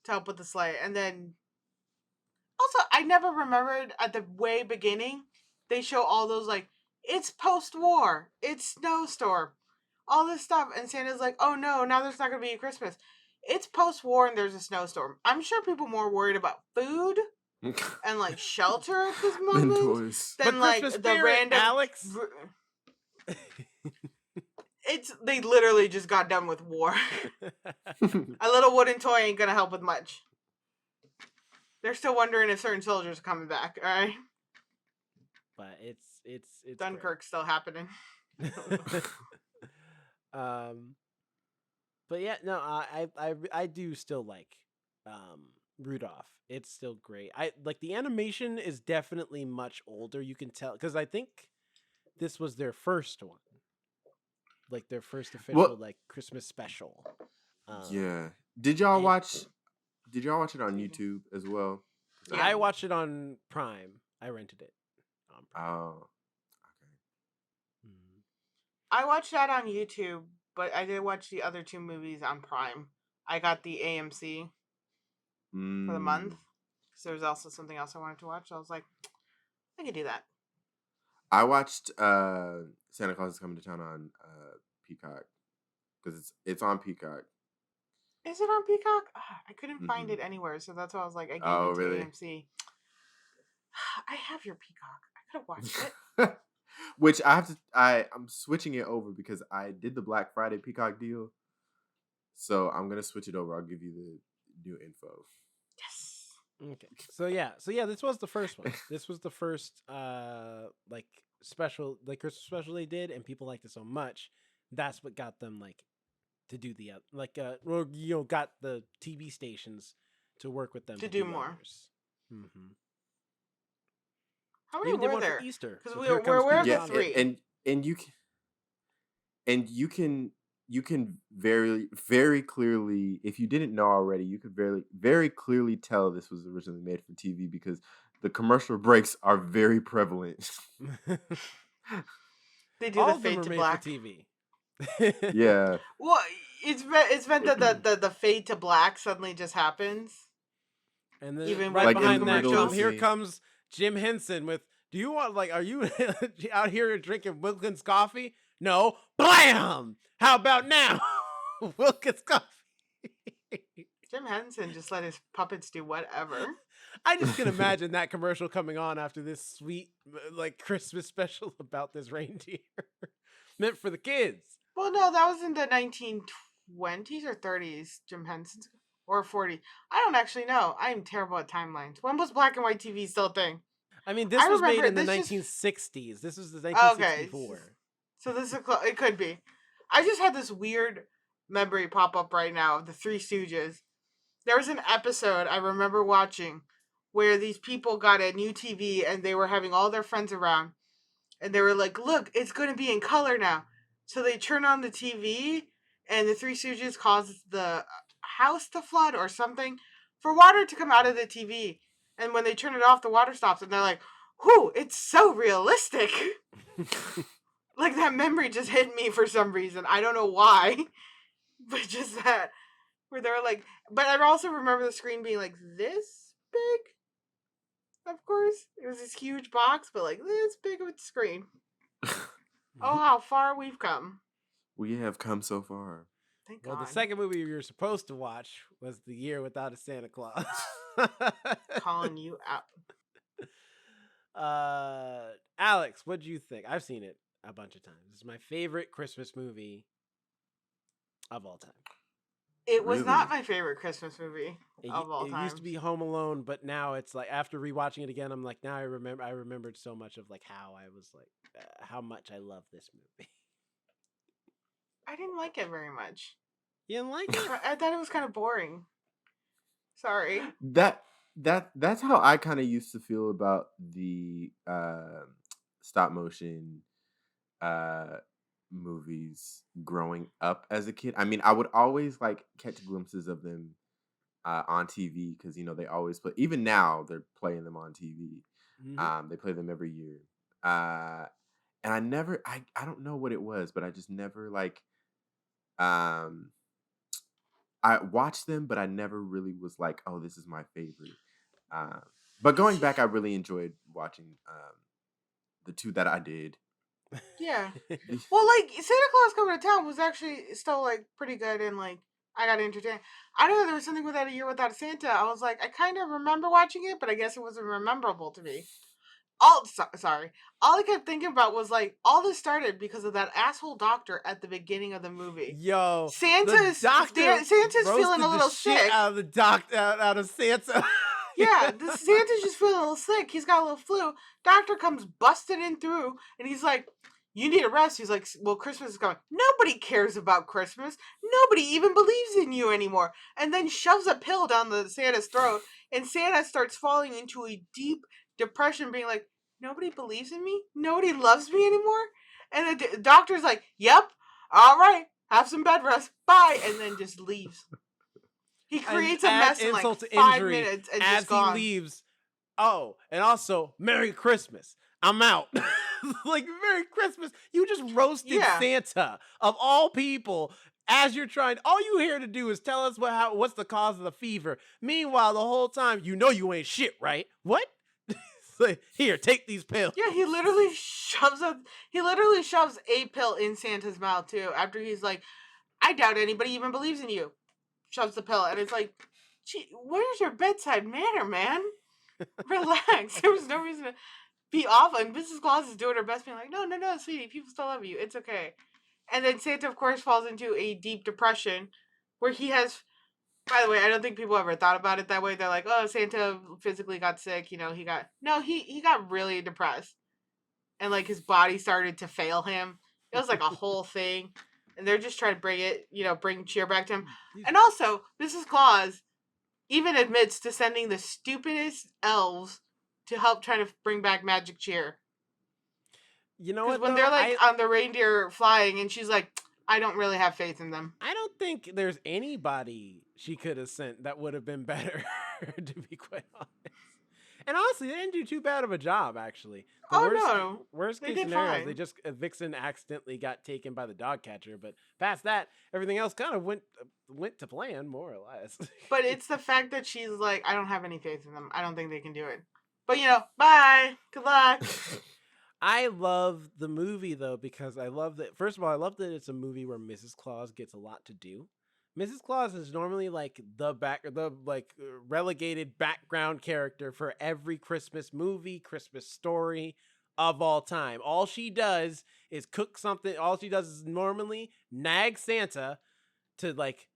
to help with the sleigh. And then also I never remembered at the way beginning, they show all those it's post-war, it's snowstorm, all this stuff, and Santa's like, oh no, now there's not gonna be a Christmas. It's post-war and there's a snowstorm. I'm sure people are more worried about food and shelter at this Than moment toys. than But Christmas the spirit, random Alex. They literally just got done with war. A little wooden toy ain't gonna help with much. They're still wondering if certain soldiers are coming back. All right, But it's Dunkirk's still happening. But yeah, no, I do still like Rudolph. It's still great. I like the animation is definitely much older. You can tell because I think this was their first one, like their first official Well- Christmas special. Yeah. Did y'all and- watch? Did y'all watch it on YouTube as well? 'Cause Yeah. I watched it on Prime. I rented it on Prime. Oh, Mhm. I watched that on YouTube, but I did watch the other two movies on Prime. I got the AMC for the month. So there was also something else I wanted to watch. So I was like, I could do that. I watched Santa Claus is Coming to Town on Peacock because it's on Peacock. Is it on Peacock? I couldn't find Mhm. it anywhere, so that's why I was like, I gave Oh, it to really? AMC. I have your Peacock. I could have watched it. Which I have to. I'm switching it over because I did the Black Friday Peacock deal. So I'm gonna switch it over. I'll give you the new info. Yes. Okay. So yeah, this was the first one. This was the first like special, like Christmas special they did, and people liked it so much. That's what got them like to do the or got the TV stations to work with them To do more. others. Mm-hmm. How many Even did were one there? for Easter. Because with we're Here Comes aware of Peter the Pan. three. and you can very clearly, if you didn't know already, you could very clearly tell this was originally made for TV because the commercial breaks are very prevalent. They do All the of them fade are to made black. for TV. Yeah. Well, it's meant that the fade to black suddenly just happens. And then Even right with Like, in behind the that middle of comes the here scene. comes Jim Henson with, do you want, like, are you out here drinking Wilkins coffee? No. Blam! How about now? Wilkins coffee. Jim Henson just let his puppets do whatever. I just can imagine that commercial coming on after this sweet like Christmas special about this reindeer meant for the kids. Well, no, that was in the 1920s or 30s. Jim Henson's or 40. I don't actually know. I'm terrible at timelines. When was black and white TV still a thing? I mean, this I was made remember in the this just- 1960s. This was the Okay, 1964. so this is it could be. I just had this weird memory pop up right now of the Three Stooges. There was an episode I remember watching where these people got a new TV and they were having all their friends around and they were like, "Look, it's going to be in color now." So they turn on the TV and the Three Stooges cause the house to flood or something for water to come out of the TV. And when they turn it off, the water stops and they're like, "Whew, it's so realistic." Like that memory just hit me for some reason. I don't know why, but just that where they were like. But I also remember the screen being like this big. Of course, it was this huge box, but like this big of a screen. Oh, how far we've come! We have come so far. Thank Well, God. the second movie you were supposed to watch was The Year Without a Santa Claus. Calling you out. Alex, what do you think? I've seen it a bunch of times. It's my favorite Christmas movie of all time. It was Really? not my favorite Christmas movie of all It time. used to be Home Alone, but now it's like after rewatching it again, I'm like, now I remembered so much of like how I was like, how much I love this movie. I didn't like it very much. You didn't like it? I thought it was kind of boring. Sorry. That's how I kind of used to feel about the stop motion movies growing up as a kid. I mean, I would always like catch glimpses of them on TV because they always play. Even now, they're playing them on TV. Mhm. They play them every year, and I never, I don't know what it was, but I just never like. I watched them, but I never really was like, "Oh, this is my favorite." But going back, I really enjoyed watching the two that I did. Yeah. Well, like Santa Claus Coming to Town was actually still like pretty good and like I got entertained. I don't know, there was something with that A Year Without a Santa. I was like, I kind of remember watching it, but I guess it wasn't memorable to me. Sorry. All I kept thinking about was like all this started because of that asshole doctor at the beginning of the movie. Yo, Santa's Santa's feeling a little sick. out of the out of Santa. Yeah, the Santa's just feeling a little sick. He's got a little flu. Doctor comes busting in through, and he's like, "You need a rest." He's like, "Well, Christmas is coming. Nobody cares about Christmas. Nobody even believes in you anymore." And then shoves a pill down the Santa's throat, and Santa starts falling into a deep depression, being like, "Nobody believes in me. Nobody loves me anymore." And the doctor's like, "Yep, all right. have some bed rest, bye, and then just leaves. He creates a mess in like 5 minutes and as just gone. he leaves. Oh, and also, Merry Christmas. I'm out. Like, Merry Christmas. You just roasted Santa, of all people, as you're trying. All you here to do is tell us what's the cause of the fever. Meanwhile, the whole time, you know you ain't shit, right? What? Like, here, take these pills. Yeah, he literally shoves a pill in Santa's mouth, too, after he's like, I doubt anybody even believes in you. Shoves the pill, and it's like, gee, where's your bedside manner, man? Relax. There was no reason to be awful. And Mrs. Claus is doing her best, being like, no, sweetie, people still love you. It's okay. And then Santa, of course, falls into a deep depression where he has. By the way, I don't think people ever thought about it that way. They're like, oh, Santa physically got sick. You know, he got really depressed. And, like, his body started to fail him. It was, like, a whole thing. And they're just trying to bring cheer back to him. And also, Mrs. Claus even admits to sending the stupidest elves to help try to bring back magic cheer. You know what? When they're, like, on the reindeer flying, and she's like, I don't really have faith in them. I don't think there's anybody she could have sent that would have been better, to be quite honest. And honestly, they didn't do too bad of a job, actually. Worst case scenario, they just Vixen accidentally got taken by the dog catcher, but past that, everything else kind of went to plan, more or less. But it's the fact that she's like, I don't have any faith in them. I don't think they can do it. But, bye. Good luck. I love the movie, though, because I love that. First of all, I love that it's a movie where Mrs. Claus gets a lot to do. Mrs. Claus is normally like the relegated background character for every Christmas movie, Christmas story of all time. All she does is cook something. All she does is normally nag Santa to like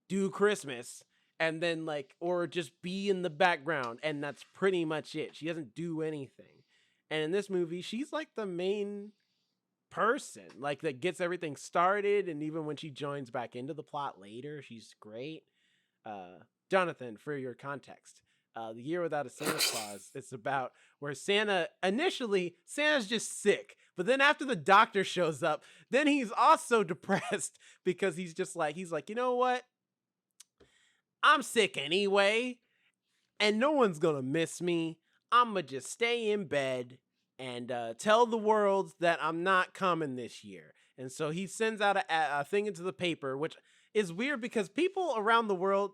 do Christmas and then or just be in the background. And that's pretty much it. She doesn't do anything. And in this movie, she's like the main person, that gets everything started. And even when she joins back into the plot later, she's great. Jonathan, for your context, The Year Without a Santa Claus, it's about where Santa's just sick. But then after the doctor shows up, then he's also depressed because he's like, you know what? I'm sick anyway, and no one's gonna miss me. I'm gonna just stay in bed and tell the world that I'm not coming this year. And so he sends out a thing into the paper, which is weird because people around the world,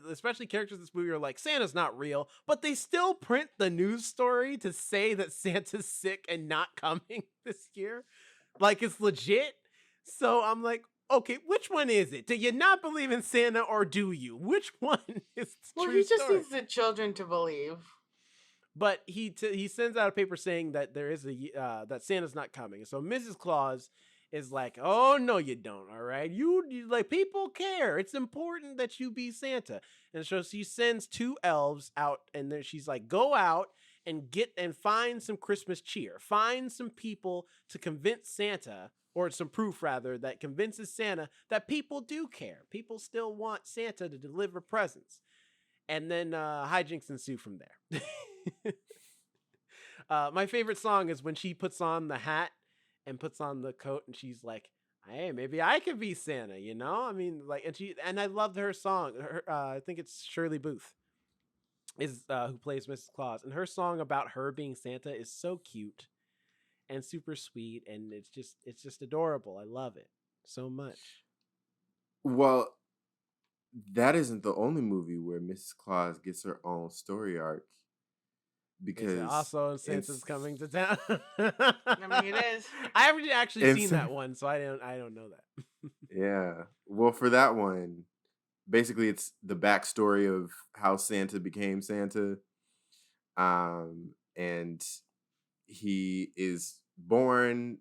especially characters in this movie, are like, Santa's not real, but they still print the news story to say that Santa's sick and not coming this year. Like, it's legit. So I'm like, okay, which one is it? Do you not believe in Santa, or do you? Which one is the true he just story? needs the children to believe. But he sends out a paper saying that there is that Santa's not coming. So Mrs. Claus is like, oh no, you don't. All right, you people care. It's important that you be Santa. And so she sends 2 elves out, and then she's like, go out and find some Christmas cheer. Find some people to convince Santa, or some proof rather, that convinces Santa that people do care. People still want Santa to deliver presents. And then hijinks ensue from there. My favorite song is when she puts on the hat and puts on the coat, and she's like, hey, maybe I could be Santa, you know? I mean, and I loved her song. I think it's Shirley Booth is who plays Mrs. Claus, and her song about her being Santa is so cute and super sweet, and it's just adorable. I love it so much. Well, that isn't the only movie where Mrs. Claus gets her own story arc. Because also Santa's coming to town. I mean, it is. I haven't actually seen that one, so I don't know that. Yeah. Well, for that one, basically it's the backstory of how Santa became Santa. And he is born.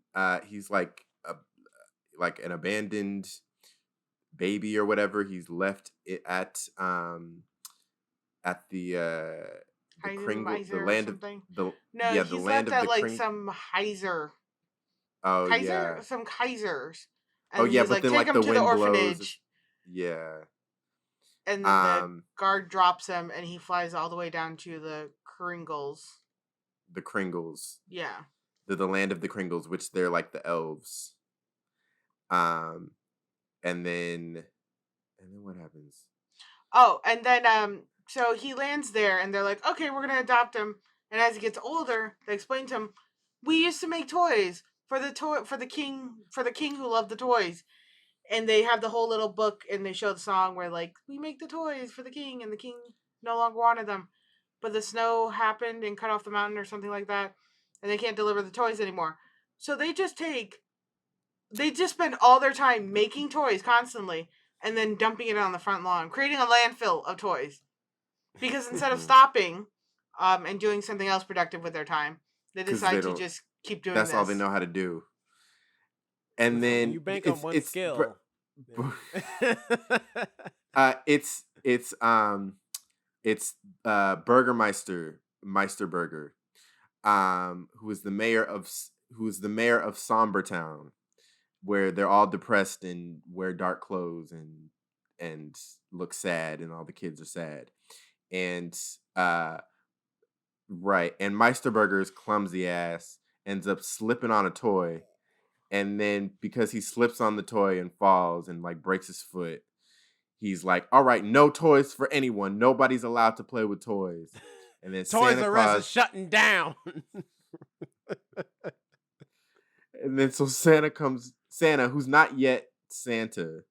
He's like an abandoned baby or whatever. He's left it at the land of the he's land left of at some Heiser. Oh Kaiser? yeah, Some Kaisers. And but then take him the wind orphanage. Blows. Yeah. And then the guard drops him, and he flies all the way down to the Kringles. The Kringles. Yeah. The land of the Kringles, which they're like the elves. and then what happens? Oh, and then so he lands there, and they're like, okay, we're gonna adopt him. And as he gets older, they explain to him, we used to make toys for the king who loved the toys. And they have the whole little book, and they show the song where like we make the toys for the king, and the king no longer wanted them, but the snow happened and cut off the mountain or something like that, and they can't deliver the toys anymore. So they just spend all their time making toys constantly, and then dumping it on the front lawn, creating a landfill of toys. Because instead of stopping, and doing something else productive with their time, they 'Cause they decide to don't. just keep doing That's this. all they know how to do. And Listen, when then you bank on one skill. It's Burgermeister Meisterburger, who is the mayor of Sombertown, where they're all depressed and wear dark clothes and look sad, and all the kids are sad. And right, and Meisterburger's clumsy ass ends up slipping on a toy, and then because he slips on the toy and falls and like breaks his foot, he's like, all right, no toys for anyone. Nobody's allowed to play with toys. And then Toys Santa R Us Claus is shutting down. and then so Santa, who's not yet Santa,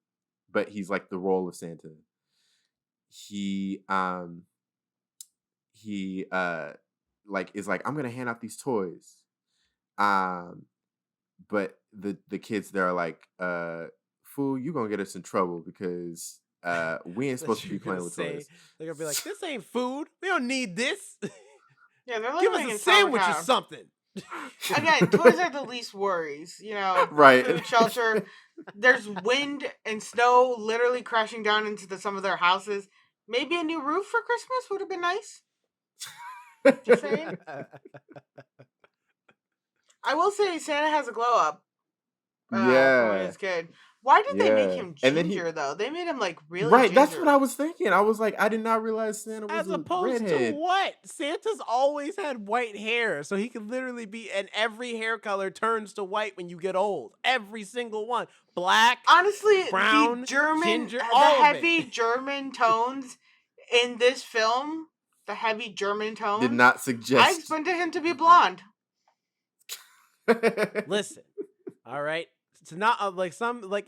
but he's like the role of Santa. He like is like, I'm gonna hand out these toys. But the kids there are like, fool, you gonna get us in trouble because we ain't supposed to be playing with toys. They're gonna be like, this ain't food. We don't need this. Yeah, they're Give living us a in sandwich or Sombertown. something. Again, toys are the least worries. Right. Food, shelter. There's wind and snow literally crashing down into some of their houses. Maybe a new roof for Christmas would have been nice. Just saying. I will say Santa has a glow up. From when he Yeah. was a kid. Why did they make Yeah. him And then ginger though? They made him like really Right, ginger. that's what I was thinking. I was like, I did not realize Santa was As a opposed redhead. to what? Santa's always had white hair, so he could literally be, and every hair color turns to white when you get old. Every single one. Black, Honestly, brown, the German, ginger, the all heavy of it. German tones in this film, the heavy German tones, Did not I suggest. expected him to be blonde. Listen, all right? It's not like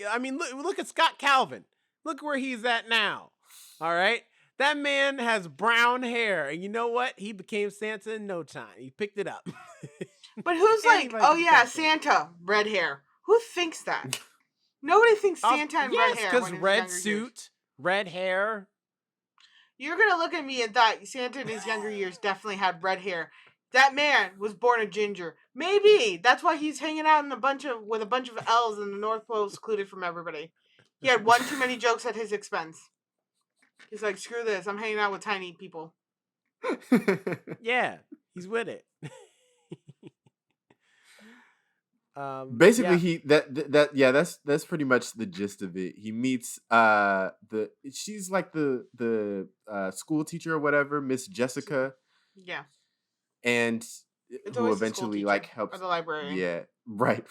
I mean, look at Scott Calvin. Look where he's at now. All right? That man has brown hair, and you know what? He became Santa in no time. He picked it up. But who's like, Anybody oh can yeah, become Santa. Santa, red hair? Who thinks that? Nobody thinks Santa and red hair. because when in his red younger suit, years. red hair. You're gonna look at me and thought Santa in his younger years definitely had red hair. That man was born a ginger. Maybe that's why he's hanging out with a bunch of elves in the North Pole, secluded from everybody. He had one too many jokes at his expense. He's like, screw this. I'm hanging out with tiny people. Yeah, he's with it. Basically, yeah. that's pretty much the gist of it. He meets she's like the school teacher or whatever, Miss Jessica, Yeah. and It's who always the school eventually teacher like helps. or the librarian. Yeah, right.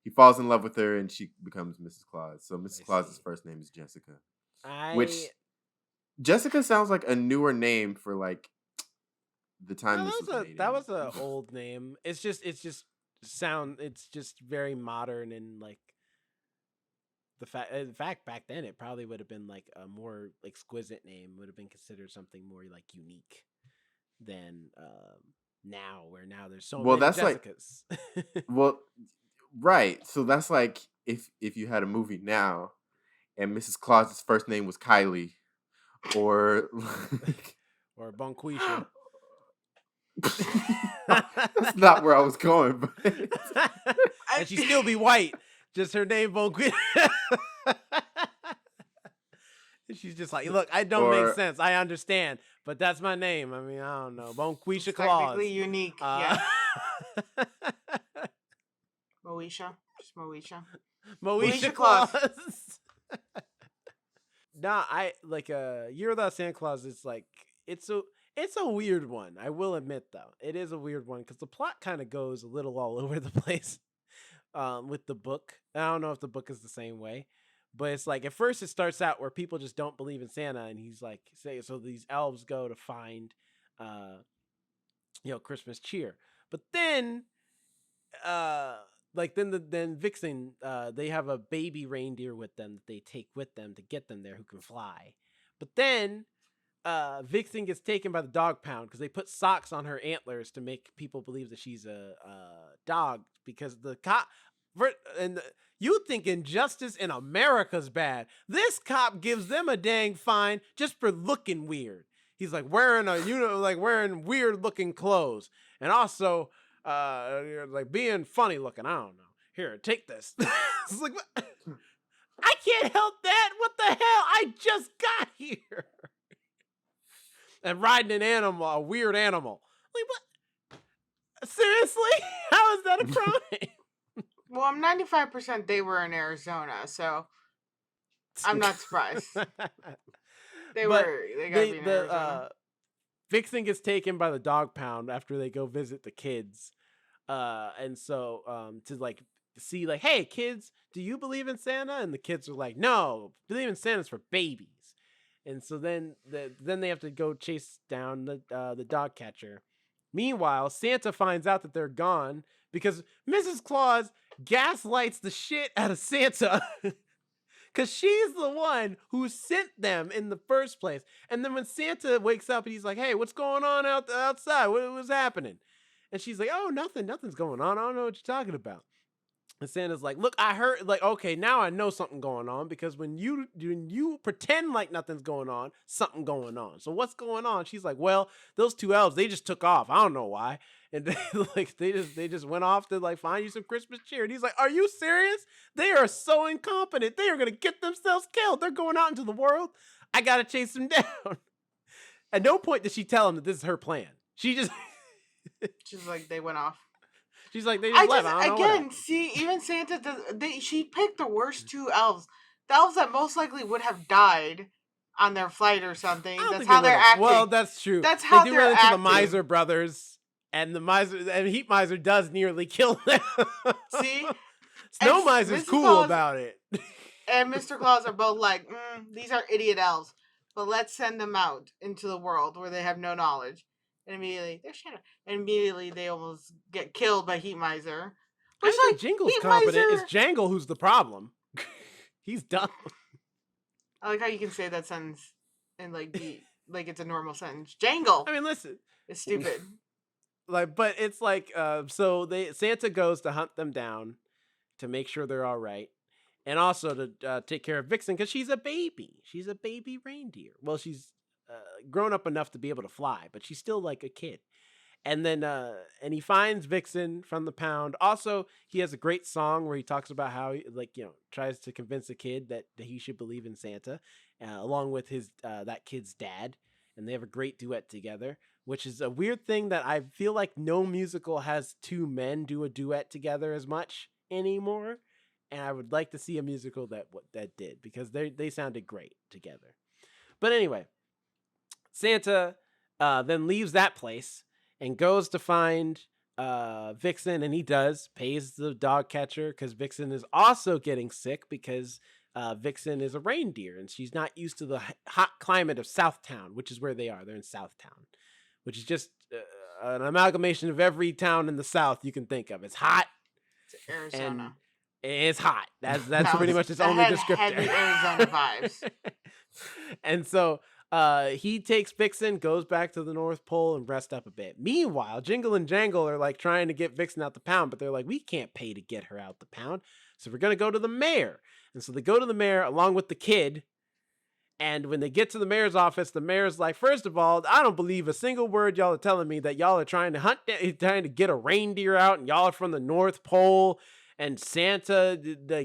He falls in love with her, and she becomes Mrs. Claus. So Mrs. Claus's first name is Jessica, which Jessica sounds like a newer name for like the time this was made. That was an old name. It's just very modern, and like in fact back then it probably would have been like a more exquisite name, would have been considered something more like unique than now, where now there's so many Jessicas. Right. So that's like if you had a movie now and Mrs. Claus's first name was Kylie or or Bonquisha. That's not where I was going, but and she'd still be white. Just her name Bonquisha. She's just like, look, I don't make sense. I understand, but that's my name. I mean, I don't know. Bonquisha Claus. Technically unique. Yeah. Moesha. Just Moesha. Moesha Claus. Nah, I like Year Without Santa Claus is like it's a weird one. I will admit though. It is a weird one because the plot kind of goes a little all over the place with the book. I don't know if the book is the same way, But it's like at first it starts out where people just don't believe in Santa, and he's like, say, so these elves go to find, Christmas cheer. But then, then Vixen, they have a baby reindeer with them that they take with them to get them there who can fly. But then, Vixen gets taken by the dog pound because they put socks on her antlers to make people believe that she's a dog because the cop. You think injustice in America's bad. This cop gives them a dang fine just for looking weird. He's like wearing wearing weird looking clothes. And also, like being funny looking. I don't know. Here, take this. It's like, what? I can't help that. What the hell? I just got here. And riding an animal, a weird animal. Like, what? Seriously? How is that a crime? Well, I'm 95% they were in Arizona, so I'm not surprised. They gotta be in Arizona. Vixen gets taken by the dog pound after they go visit the kids. And so to like see like, hey kids, do you believe in Santa? And the kids are like, no, believe in Santa's for babies. And so then they have to go chase down the dog catcher. Meanwhile, Santa finds out that they're gone because Mrs. Claus gaslights the shit out of Santa because she's the one who sent them in the first place. And then when Santa wakes up and he's like, hey, what's going on outside? What was happening? And she's like, oh, nothing's going on. I don't know what you're talking about. And Santa's like, look, I heard, like, okay, now I know something going on because when you pretend like nothing's going on, something going on. So what's going on? She's like, well, those two elves, they just took off. I don't know why. And they just went off to like find you some Christmas cheer. And he's like, are you serious? They are so incompetent. They are going to get themselves killed. They're going out into the world. I got to chase them down. At no point does she tell him that this is her plan. She's like, they went off. She's like, they just left. I don't know again, see, even Santa she picked the worst two elves. The elves that most likely would have died on their flight or something. That's how they're acting. Well, that's true. That's how they do they're run into acting. the Miser brothers, and Heat Miser does nearly kill them. See? Snow Miser's cool about it. And Mr. Claus are both like, these are idiot elves, but let's send them out into the world where they have no knowledge. And immediately they almost get killed by Heat Miser. Which like Jingle's competent. It's Jangle who's the problem. He's dumb. I like how you can say that sentence and like it's a normal sentence. Jangle. I mean, listen, it's stupid. But it's like Santa goes to hunt them down to make sure they're all right, and also to take care of Vixen because she's a baby. She's a baby reindeer. Well, she's grown up enough to be able to fly, but she's still like a kid. And then and he finds Vixen from the pound. Also, he has a great song where he talks about how he, tries to convince a kid that he should believe in Santa, along with his that kid's dad. And they have a great duet together, which is a weird thing that I feel like no musical has two men do a duet together as much anymore. And I would like to see a musical that did, because they sounded great together. But anyway, Santa then leaves that place and goes to find Vixen, and he pays the dog catcher because Vixen is also getting sick because Vixen is a reindeer and she's not used to the hot climate of Southtown, which is where they are. They're in Southtown, which is just an amalgamation of every town in the South you can think of. It's hot. It's Arizona. It's hot. That's pretty much its only descriptor. Heavy Arizona vibes. And so he takes Vixen, goes back to the North Pole, and rest up a bit. Meanwhile, Jingle and Jangle are like trying to get Vixen out the pound, but they're like, we can't pay to get her out the pound, so we're gonna go to the mayor. And so they go to the mayor along with the kid. And when they get to the mayor's office, the mayor's like, first of all, I don't believe a single word y'all are telling me that y'all are trying to get a reindeer out, and y'all are from the North Pole, and Santa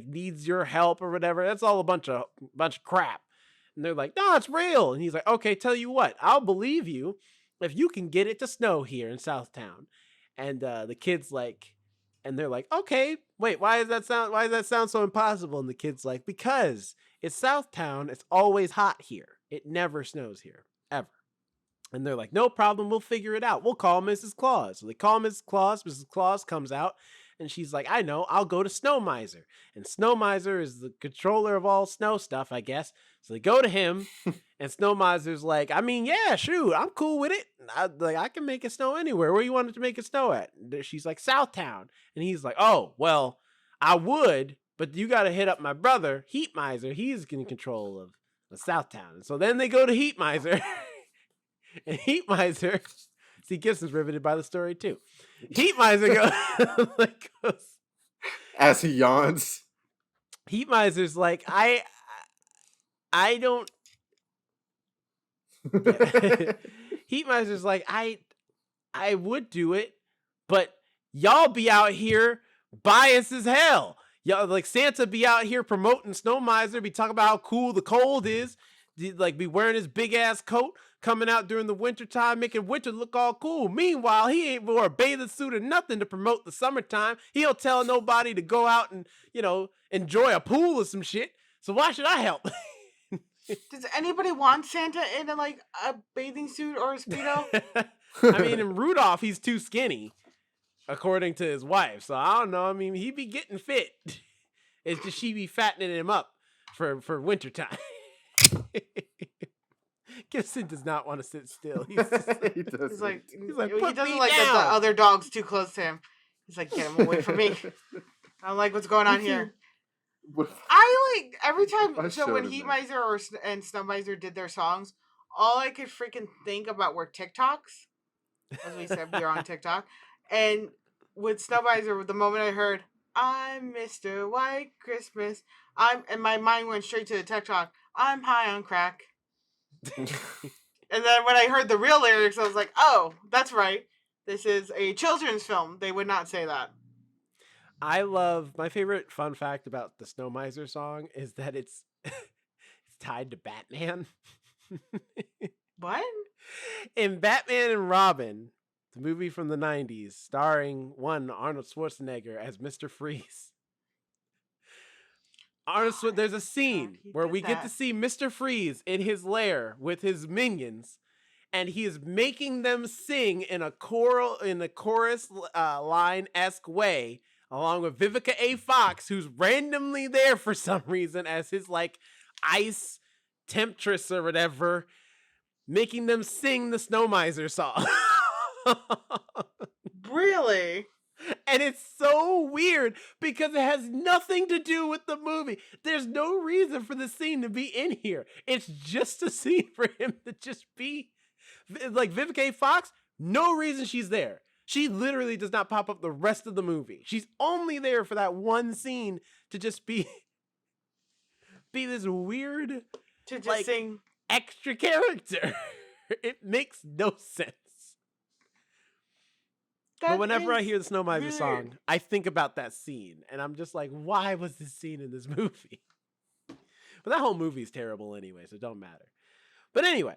needs your help or whatever. That's all a bunch of crap. And they're like, no, it's real. And he's like, okay, tell you what, I'll believe you if you can get it to snow here in Southtown. And the kid's like, and they're like, okay, wait, why does that sound so impossible? And the kid's like, because it's Southtown, it's always hot here. It never snows here, ever. And they're like, no problem, we'll figure it out. We'll call Mrs. Claus. So they call Mrs. Claus. Mrs. Claus comes out, And she's like, I know, I'll go to Snow Miser. And Snow Miser is the controller of all snow stuff, I guess. So they go to him, and Snow Miser's like, I mean, yeah, shoot, I'm cool with it. I can make it snow anywhere. Where you want it to make it snow at? And she's like, Southtown. And he's like, oh, well, I would, but you got to hit up my brother, Heat Miser. He's in control of Southtown. And so then they go to Heat Miser. And Heat Miser, see, Gibson's riveted by the story too. Heat Miser goes, as he yawns. Heat Miser's like, I don't. Yeah. Heat Miser's like, I would do it, but y'all be out here biased as hell. Y'all, like, Santa be out here promoting Snow Miser, be talking about how cool the cold is, like be wearing his big ass coat, coming out during the winter time, making winter look all cool. Meanwhile, he ain't wore a bathing suit or nothing to promote the summertime. He don't tell nobody to go out and, enjoy a pool or some shit. So why should I help? Does anybody want Santa in a bathing suit or a Speedo? I mean, in Rudolph, he's too skinny, according to his wife. So I don't know. I mean, he be getting fit. It's just she be fattening him up for wintertime. Gibson does not want to sit still. He doesn't like that the other dog's too close to him. He's like, get him away from me. I'm like, what's going on here? I every time. So when Heat Miser and Snow Miser did their songs, all I could freaking think about were TikToks. As we said, we were on TikTok. And with Snow Miser, the moment I heard, I'm Mr. White Christmas, and my mind went straight to the TikTok, I'm high on crack. And then when I heard the real lyrics, I was like, oh, that's right. This is a children's film. They would not say that. I love, my favorite fun fact about the Snow Miser song is that it's tied to Batman. What? In Batman and Robin, the movie from the 90s, starring one Arnold Schwarzenegger as Mr. Freeze. There's a scene where we get to see Mr. Freeze in his lair with his minions, and he is making them sing in a chorus line-esque way, along with Vivica A. Fox, who's randomly there for some reason as his ice temptress or whatever, making them sing the Snow Miser song. Really? And it's so weird because it has nothing to do with the movie. There's no reason for the scene to be in here. It's just a scene for him to just be like Vivica A. Fox. No reason she's there. She literally does not pop up the rest of the movie. She's only there for that one scene to just be this weird to just sing extra character. It makes no sense. But whenever I hear the Snow Miser song, I think about that scene, and I'm just like, why was this scene in this movie? But that whole movie is terrible anyway, so it don't matter. But anyway,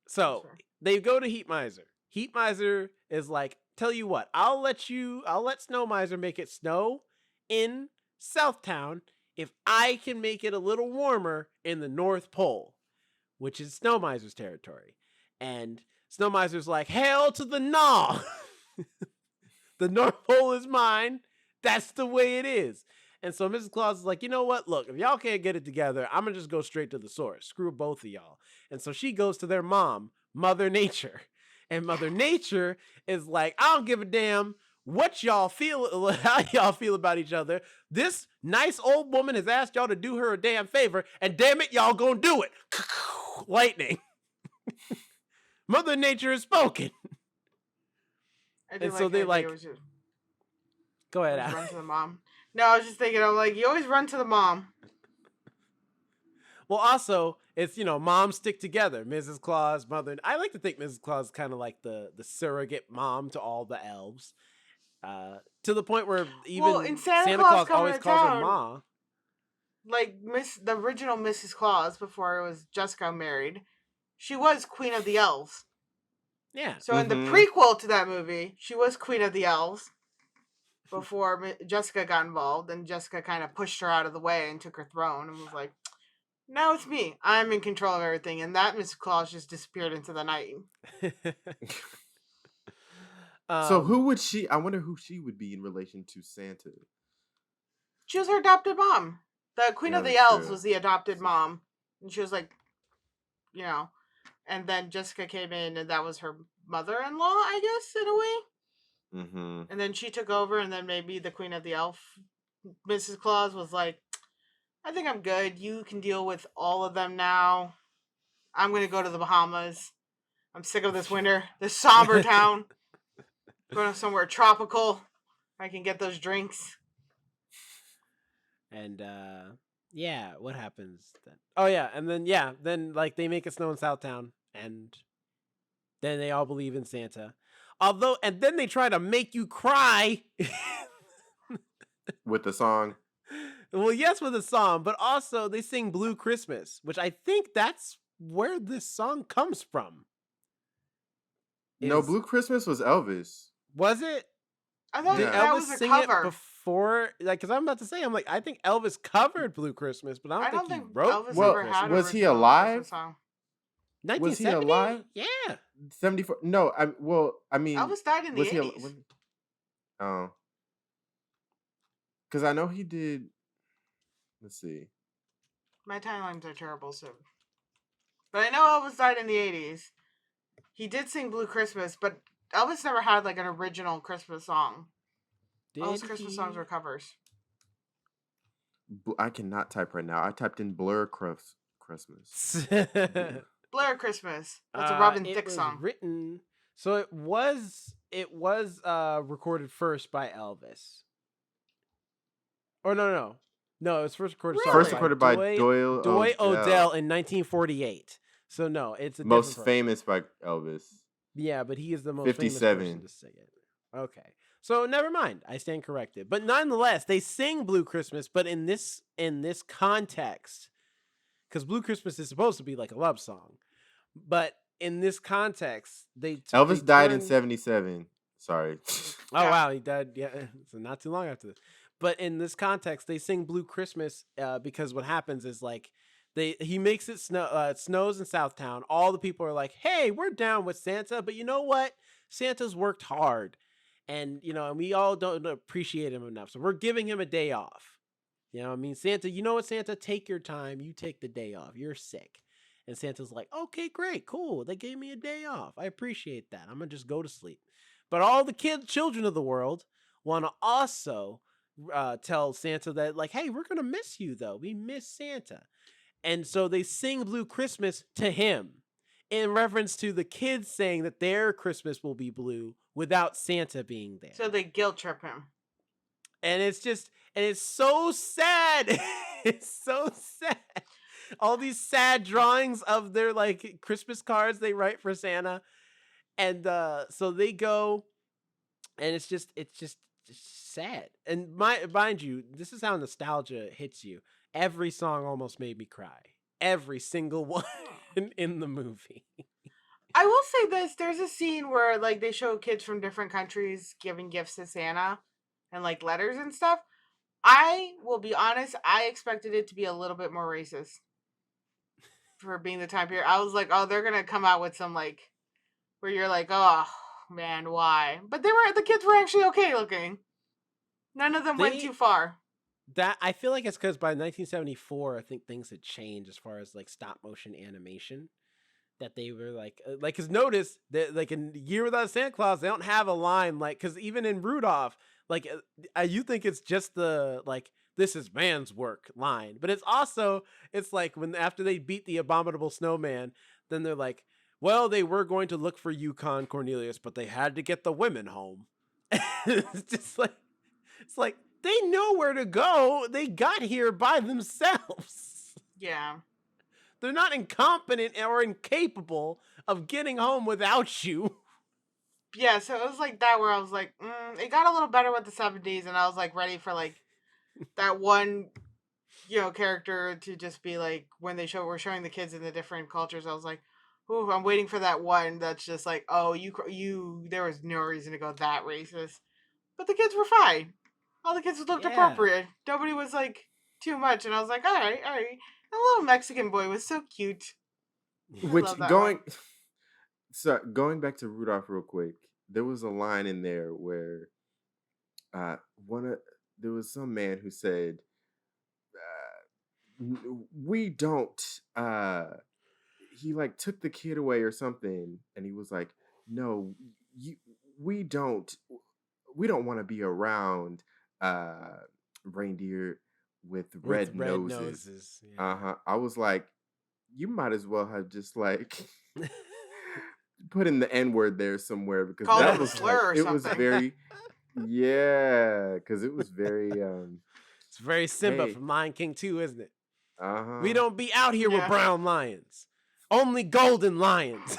so they go to Heat Miser. Heat Miser is like, tell you what, I'll let Snow Miser make it snow in Southtown if I can make it a little warmer in the North Pole, which is Snow Miser's territory. And Snow Miser's like, hell to the gnaw. The North Pole is mine. That's the way it is. And so Mrs. Claus is like, you know what? Look, if y'all can't get it together, I'm going to just go straight to the source. Screw both of y'all. And so she goes to their mom, Mother Nature. And Mother Nature is like, I don't give a damn what y'all feel, how y'all feel about each other. This nice old woman has asked y'all to do her a damn favor, and damn it, y'all gonna do it. Lightning. Mother Nature has spoken. And so they go ahead, run to the mom. No, I was just thinking, I'm like, you always run to the mom. Well, also, it's, moms stick together. Mrs. Claus, Mother. I like to think Mrs. Claus is kind of like the surrogate mom to all the elves. To the point where even Santa Claus always calls her Ma. Like the original Mrs. Claus, before it was Jessica married, she was Queen of the Elves. Yeah. So in the prequel to that movie, she was Queen of the Elves before Jessica got involved, and Jessica kind of pushed her out of the way and took her throne and was like, now it's me. I'm in control of everything. And that Mrs. Claus just disappeared into the night. So who would she? I wonder who she would be in relation to Santa. She was her adopted mom. The Queen of the that's Elves true. was the adopted mom, and she was like, you know, and then Jessica came in, and that was her mother-in-law, I guess, in a way. Mm-hmm. And then she took over, and then maybe the Queen of the Elf, Mrs. Claus, was like, I think I'm good. You can deal with all of them now. I'm going to go to the Bahamas. I'm sick of this winter, this somber town. Going somewhere tropical. I can get those drinks. And yeah, what happens then? Oh yeah, and then like they make it snow in Southtown, and then they all believe in Santa. Although, and then they try to make you cry with the song. Well, yes, with a song, but also they sing Blue Christmas, which I think that's where this song comes from. No, Blue Christmas was Elvis. Was it? I thought Did that Elvis was a sing cover. it before? Like, because I'm about to say, I'm like, I think Elvis covered Blue Christmas, but I don't think he wrote. Elvis well, ever had was a he original alive? Christmas song. 1970? Was he alive? Yeah. 74? No, I mean, Elvis died in the 80s. Oh, because I know he did. Let's see. My timelines are terrible, so. But I know Elvis died in the 80s. He did sing Blue Christmas, but Elvis never had like an original Christmas song. All his Christmas songs were covers. I cannot type right now. I typed in Blur Christmas. Blur Christmas. That's a Robin Thicke song. Written. So it was recorded first by Elvis. Or no. No, it was first recorded. Really? First recorded by Doyle Odell in 1948. So no, it's a most famous by Elvis. Yeah, but he is the most 57. famous person to sing it. Okay, so never mind. I stand corrected. But nonetheless, they sing Blue Christmas, but in this context, because Blue Christmas is supposed to be like a love song, but in this context, Elvis died in 77. Sorry. Oh wow, he died. Yeah, so not too long after this. But in this context, they sing Blue Christmas because what happens is like he makes it snow. It snows in Southtown. All the people are like, "Hey, we're down with Santa," but you know what? Santa's worked hard, and and we all don't appreciate him enough. So we're giving him a day off. I mean, Santa. You know what, Santa? Take your time. You take the day off. You're sick, and Santa's like, "Okay, great, cool. They gave me a day off. I appreciate that. I'm gonna just go to sleep." But all the children of the world want to also tell Santa that, like, hey, we're gonna miss you though. We miss Santa, and so they sing Blue Christmas to him in reference to the kids saying that their Christmas will be blue without Santa being there. So they guilt trip him, and it's so sad. It's so sad. All these sad drawings of their like Christmas cards they write for Santa. And so they go, and it's just sad. And mind you, this is how nostalgia hits you. Every song almost made me cry. Every single one in the movie. I will say this: there's a scene where like they show kids from different countries giving gifts to Santa, and like letters and stuff. I will be honest; I expected it to be a little bit more racist for being the time period. I was like, oh, they're gonna come out with some like. Where you're like, oh man, why? But the kids were actually okay looking. None of them went too far. That I feel like it's because by 1974, I think things had changed as far as like stop motion animation. That they were like, cause notice that like in Year Without Santa Claus, they don't have a line like, cause even in Rudolph, like you think it's just the like this is man's work line, but it's like when after they beat the abominable snowman, then they're like. Well, they were going to look for Yukon Cornelius, but they had to get the women home. It's like they know where to go. They got here by themselves. Yeah. They're not incompetent or incapable of getting home without you. Yeah, so it was like that where I was like, it got a little better with the 70s, and I was like ready for like that one, character to just be like when we're showing the kids in the different cultures. I was like. Ooh, I'm waiting for that one that's just like, oh, you, there was no reason to go that racist. But the kids were fine. All the kids looked appropriate. Nobody was like too much. And I was like, all right. The little Mexican boy was so cute. Going back to Rudolph real quick. there was a line in there where uh one of there was some man who said, we don't he like took the kid away or something, and he was like, no, you we don't we don't want to be around uh reindeer with With red red noses. noses. Uh-huh. I was like, you might as well have just like put in the N-word there somewhere, because Call that it a was like, slur or it was something. very, yeah, because it was very It's very Simba hey, from Lion King 2, isn't it? uh-huh. We don't be out here with Yeah. brown lions. Only golden lions.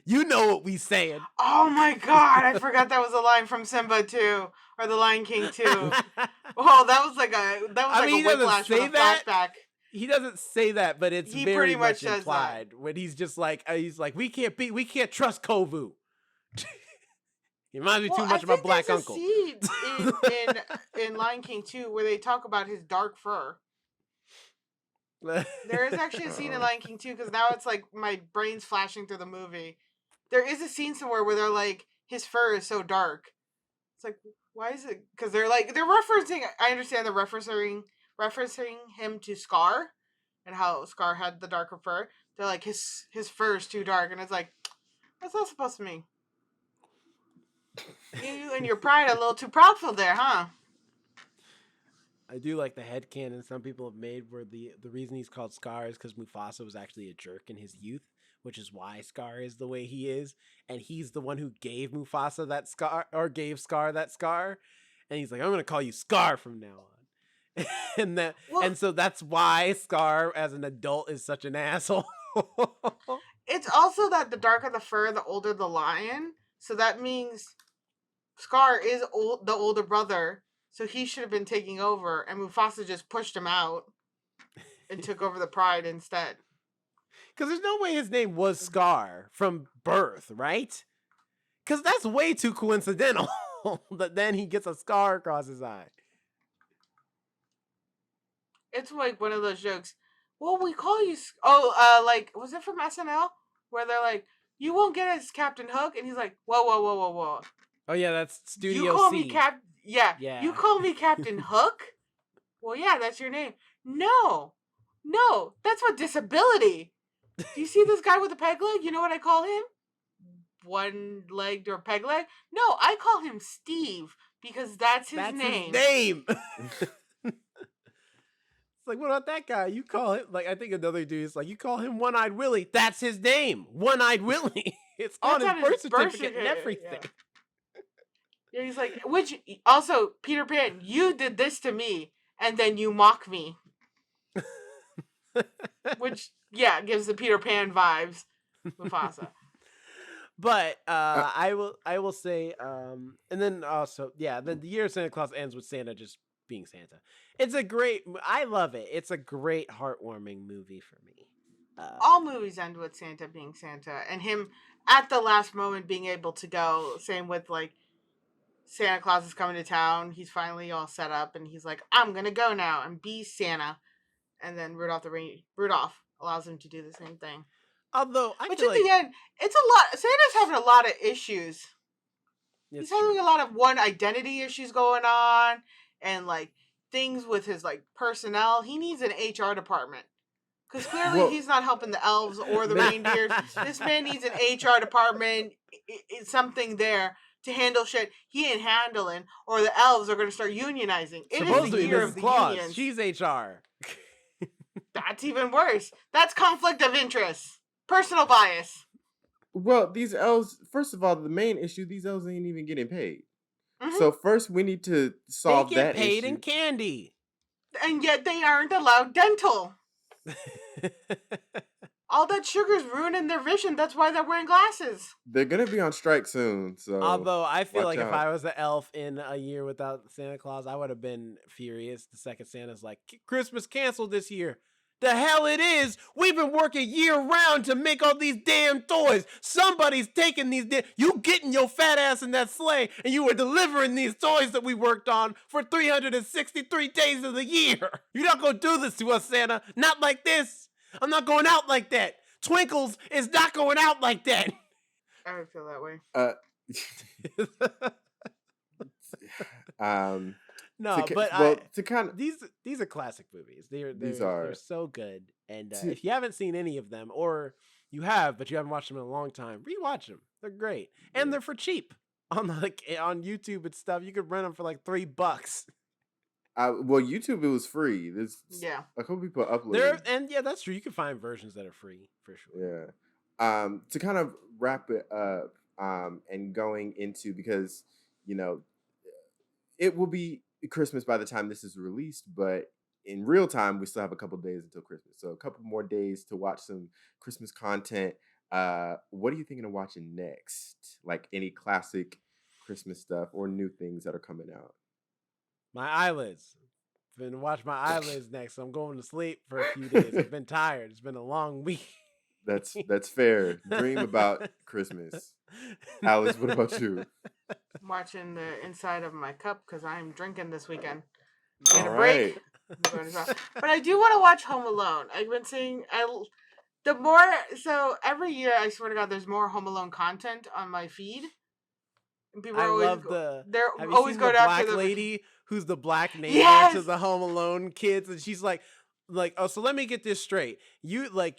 You know what we saying. Oh my god, I forgot that was a line from Simba too, or the Lion King too. Oh, that was like I mean, a he doesn't whiplash say with a that. flashback. He doesn't say that, but it's He very pretty much much says that. implied when he's just like, we can't trust Kovu. He reminds me too much of my black uncle. There's a scene in Lion King 2 where they talk about his dark fur. There is actually a scene in Lion King 2, because now it's like my brain's flashing through the movie. There is a scene somewhere where they're like, his fur is so dark. It's like, why is it? Because they're referencing. I understand they're referencing him to Scar, and how Scar had the darker fur. They're like, his fur is too dark, and it's like, what's that supposed to mean? You and your pride are a little too proudful there, huh? I do like the headcanon some people have made where the reason he's called Scar is because Mufasa was actually a jerk in his youth, which is why Scar is the way he is. And he's the one who gave Mufasa that scar, or gave Scar that scar. And he's like, I'm going to call you Scar from now on. And so that's why Scar as an adult is such an asshole. It's also that the darker the fur, the older the lion. So that means Scar is the older brother. So he should have been taking over, and Mufasa just pushed him out and took over the pride instead. Because there's no way his name was Scar from birth, right? Because that's way too coincidental that then he gets a scar across his eye. It's like one of those jokes. Well, we call you... like, was it from SNL? Where they're like, you won't get us Captain Hook? And he's like, whoa, whoa, whoa, whoa, whoa. Oh, yeah, that's Studio C. You call me Yeah. You call me Captain Hook? Well, yeah, that's your name. No, that's what disability. Do you see this guy with a peg leg? You know what I call him? One-legged or peg leg? No, I call him Steve because that's his name. His name. It's like, what about that guy? You call him, like, I think another dude is like, you call him One-Eyed Willie. That's his name. One-Eyed Willie. It's on his birth certificate and everything. Yeah, he's like, which also, Peter Pan, you did this to me, and then you mock me. Which, yeah, gives the Peter Pan vibes, Mufasa. But I will say, and then also, yeah, then the Year of Santa Claus ends with Santa just being Santa. I love it. It's a great heartwarming movie for me. All movies end with Santa being Santa, and him at the last moment being able to go. Same with like Santa Claus is coming to town. He's finally all set up, and he's like, I'm gonna go now and be Santa. And then Rudolph allows him to do the same thing. Although Which at the end, it's a lot. Santa's having a lot of issues. He's having a lot of identity issues going on, and like things with his like personnel. He needs an HR department. Because clearly he's not helping the elves or the reindeers. This man needs an HR department. It's something there to handle shit he ain't handling, or the elves are going to start unionizing. It is the year of the unions. She's HR. That's even worse. That's conflict of interest. Personal bias. Well, these elves, first of all, the main issue, these elves ain't even getting paid. Mm-hmm. So first we need to solve that issue. They get paid in candy. And yet they aren't allowed dental. All that sugar's ruining their vision. That's why they're wearing glasses. They're going to be on strike soon. So although I feel like if I was an elf in a year without Santa Claus, I would have been furious. The second Santa's like, Christmas canceled this year. The hell it is. We've been working year round to make all these damn toys. Somebody's taking these you getting your fat ass in that sleigh and you were delivering these toys that we worked on for 363 days of the year. You're not going to do this to us, Santa. Not like this. I'm not going out like that. Twinkles is not going out like that. I would feel that way. No, to, but well, to kind of these are classic movies. They're these they're are so good. And to, if you haven't seen any of them, or you have but you haven't watched them in a long time, rewatch them. They're great, and yeah. they're for cheap on on YouTube and stuff. You could rent them for like $3. Well, YouTube, it was free. There's Yeah. a couple people uploaded. And yeah, that's true. You can find versions that are free for sure. Yeah. To kind of wrap it up, and going into, because it will be Christmas by the time this is released, but in real time, we still have a couple days until Christmas. So a couple more days to watch some Christmas content. What are you thinking of watching next? Like any classic Christmas stuff or new things that are coming out? My eyelids. Been watch my eyelids next. I'm going to sleep for a few days. I've been tired. It's been a long week. That's fair. Dream about Christmas. Alice, what about you? I'm watching the inside of my cup because I'm drinking this weekend. All Need a right. break. But I do want to watch Home Alone. I've been seeing so every year, I swear to God, there's more Home Alone content on my feed. And people I are always love the. they're Have you always seen going the after black the lady who's the black neighbor Yes! to the Home Alone kids, and she's like, oh, so let me get this straight. You like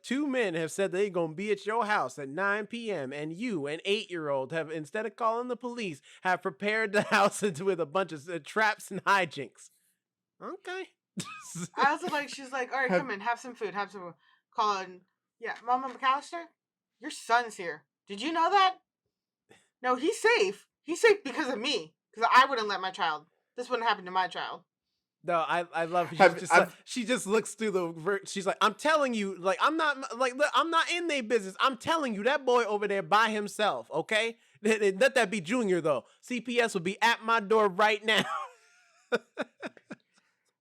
two men have said they're gonna be at your house at 9 p.m. and you, an 8-year-old, have instead of calling the police, have prepared the house with a bunch of traps and hijinks. Okay. I also she's like, all right, come in, have some food, calling. Yeah, Mama McAllister, your son's here. Did you know that? No, he's safe. He's safe because of me. Because I wouldn't let my child. This wouldn't happen to my child. No, I love. She just looks through the. She's like, I'm telling you, I'm not I'm not in their business. I'm telling you, that boy over there by himself. Okay, let that be Junior though. CPS will be at my door right now.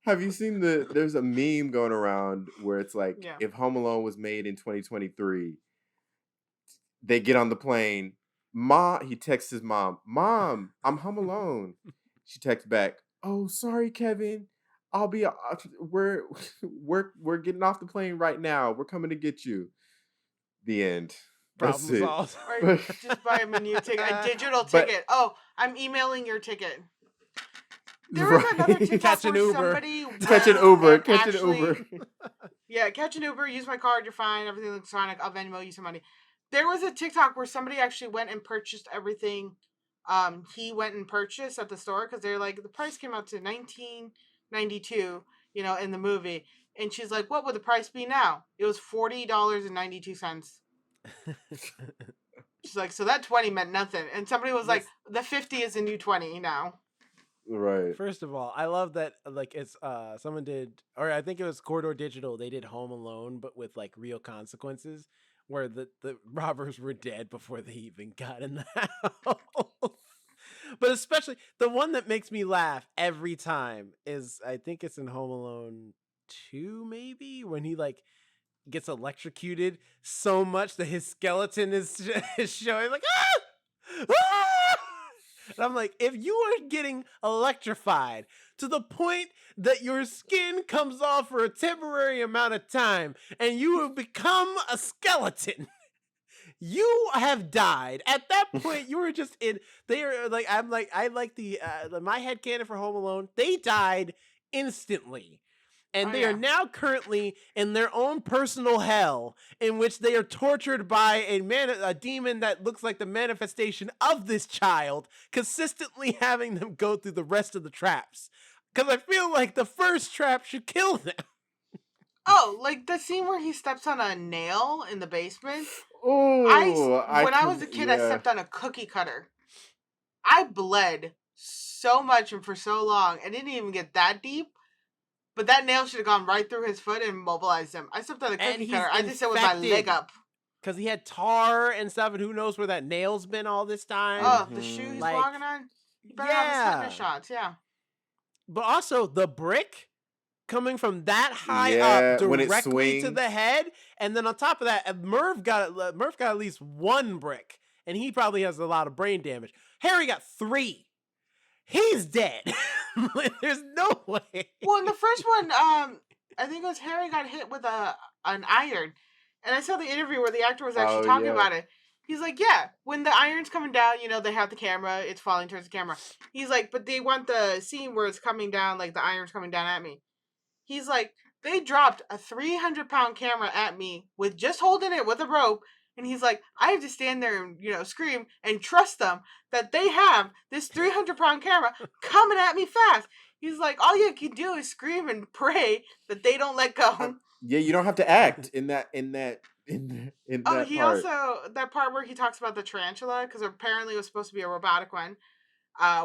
Have you seen there's a meme going around where it's like, if Home Alone was made in 2023, they get on the plane. He texts his mom, "Mom, I'm home alone." She texts back, "Oh, sorry, Kevin. I'll be. We're getting off the plane right now. We're coming to get you." The end. Problem That's solved. Or just buy a menu ticket, a digital ticket. Oh, I'm emailing your ticket. There was another TikTok Catch an where Uber. somebody Catch an Uber. Catch an Uber. Yeah, catch an Uber. Use my card. You're fine. Everything looks fine. I'll Venmo you some money. There was a TikTok where somebody actually went and purchased everything. He went and purchased at the store because they're like, the price came out to $19.92. In the movie, and she's like, "What would the price be now?" It was $40.92. She's like, "So that 20 meant nothing." And somebody was like, "The 50 is the new 20 now." Right. First of all, I love that it's someone did, or I think it was Corridor Digital. They did Home Alone, but with real consequences, where the robbers were dead before they even got in the house. But especially the one that makes me laugh every time is, I think it's in Home Alone 2, maybe, when he gets electrocuted so much that his skeleton is showing ah! And I'm like, if you are getting electrified to the point that your skin comes off for a temporary amount of time and you have become a skeleton, you have died. At that point, you were just in. They are I like my headcanon for Home Alone. They died instantly. And they are now currently in their own personal hell, in which they are tortured by a demon that looks like the manifestation of this child, consistently having them go through the rest of the traps. Because I feel like the first trap should kill them. Oh, the scene where he steps on a nail in the basement. Oh, when I was a kid, I stepped on a cookie cutter. I bled so much and for so long. I didn't even get that deep. But that nail should have gone right through his foot and immobilized him. I stepped on a cookie cutter. I just said with my leg up. Because he had tar and stuff, and who knows where that nail's been all this time. Oh, the shoe he's walking on? You better have his shots, yeah. But also, the brick coming from that high up directly to the head, and then on top of that, Merv got at least one brick, and he probably has a lot of brain damage. Harry got 3. He's dead. There's no way. Well, in the first one, I think it was Harry got hit with an iron, and I saw the interview where the actor was actually talking about it. He's like, yeah, when the iron's coming down, they have the camera, it's falling towards the camera. He's like, but they want the scene where it's coming down, like the iron's coming down at me. He's like, they dropped a 300-pound camera at me with just holding it with a rope. And he's like, I have to stand there and, scream and trust them that they have this 300-pound camera coming at me fast. He's like, all you can do is scream and pray that they don't let go. Yeah, you don't have to act in that Oh, he part. also, that part where he talks about the tarantula, because apparently it was supposed to be a robotic one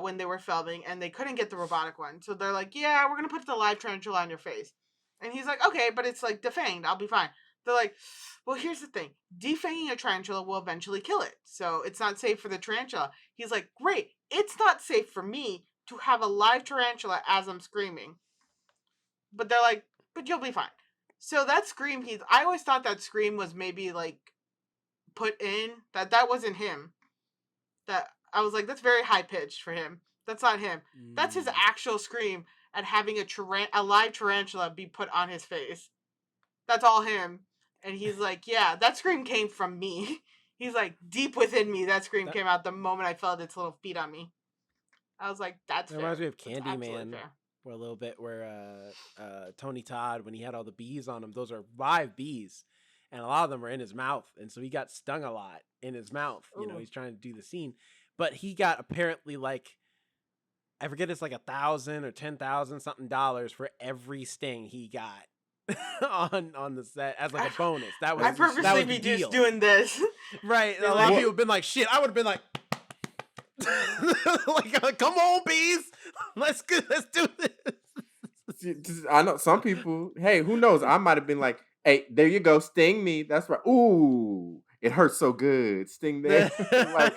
when they were filming, and they couldn't get the robotic one. So they're like, yeah, we're going to put the live tarantula on your face. And he's like, okay, but it's like defanged. I'll be fine. They're like, well, here's the thing. Defanging a tarantula will eventually kill it. So it's not safe for the tarantula. He's like, great. It's not safe for me to have a live tarantula as I'm screaming. But they're like, but you'll be fine. So that scream, I always thought that scream was maybe like put in, that wasn't him. That I was like, that's very high pitched for him. That's not him. That's his actual scream at having a live tarantula be put on his face. That's all him. And he's like, yeah, that scream came from me. He's like, deep within me, that scream came out the moment I felt its little feet on me. I was like, that's fair. It reminds me of That's absolutely Candyman fair. for a little bit, where Tony Todd, when he had all the bees on him, those are live bees, and a lot of them were in his mouth, and so he got stung a lot in his mouth. Ooh. He's trying to do the scene, but he got apparently like, I forget, it's like $1,000 or $10,000 something for every sting he got on the set as like a bonus. That was I purposely that was be the deal. just doing this. Right. A lot of people have been like, shit, I would have been like, like, come on, bees, let's do this. I know some people. Hey, who knows? I might have been like, "Hey, there you go, sting me." That's right. Ooh, it hurts so good. Sting there. Like,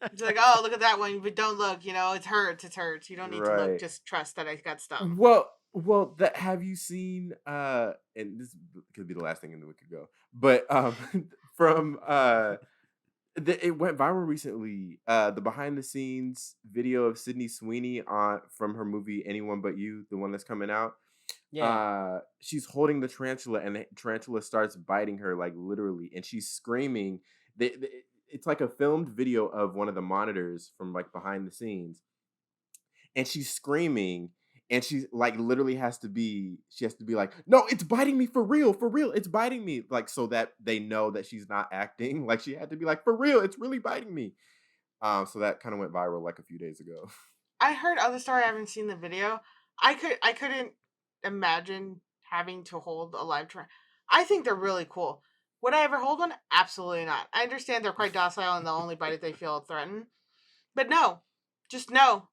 it's like, oh, look at that one, but don't look. It hurts. It hurts. You don't need to Right. look. Just trust that I got stung. well, that have you seen? And this could be the last thing, and then we could go. But from it went viral recently. The behind the scenes video of Sydney Sweeney from her movie Anyone But You, the one that's coming out. Yeah. She's holding the tarantula, and the tarantula starts biting her, like literally, and she's screaming. It's like a filmed video of one of the monitors from like behind the scenes, and she's screaming. And she like literally has to be like, no, it's biting me for real, it's biting me, like, so that they know that she's not acting. Like, she had to be like, for real, it's really biting me. So that kind of went viral like a few days ago. I heard other story. I haven't seen the video. I couldn't imagine having to hold a live tarantula. I think they're really cool. Would I ever hold one? Absolutely not. I understand they're quite docile and they'll only bite if they feel threatened. But no, just no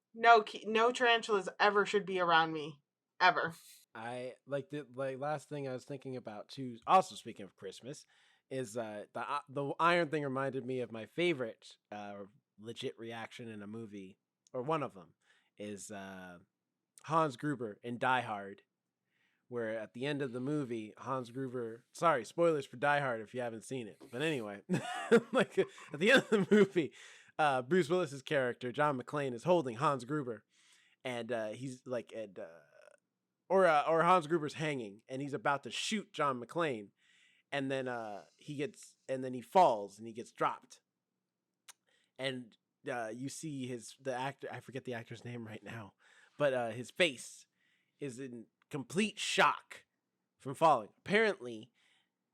tarantulas ever should be around me, ever. I like the last thing I was thinking about too. Also, speaking of Christmas, is the iron thing reminded me of my favorite legit reaction in a movie, or one of them, is Hans Gruber in Die Hard, where at the end of the movie, Hans Gruber. Sorry, spoilers for Die Hard if you haven't seen it. But anyway, like at the end of the movie, Bruce Willis's character John McClane is holding Hans Gruber, and he's like or Hans Gruber's hanging, and he's about to shoot John McClane, and then he falls and he gets dropped, and you see the actor. I forget the actor's name right now, but his face is in complete shock from falling. Apparently,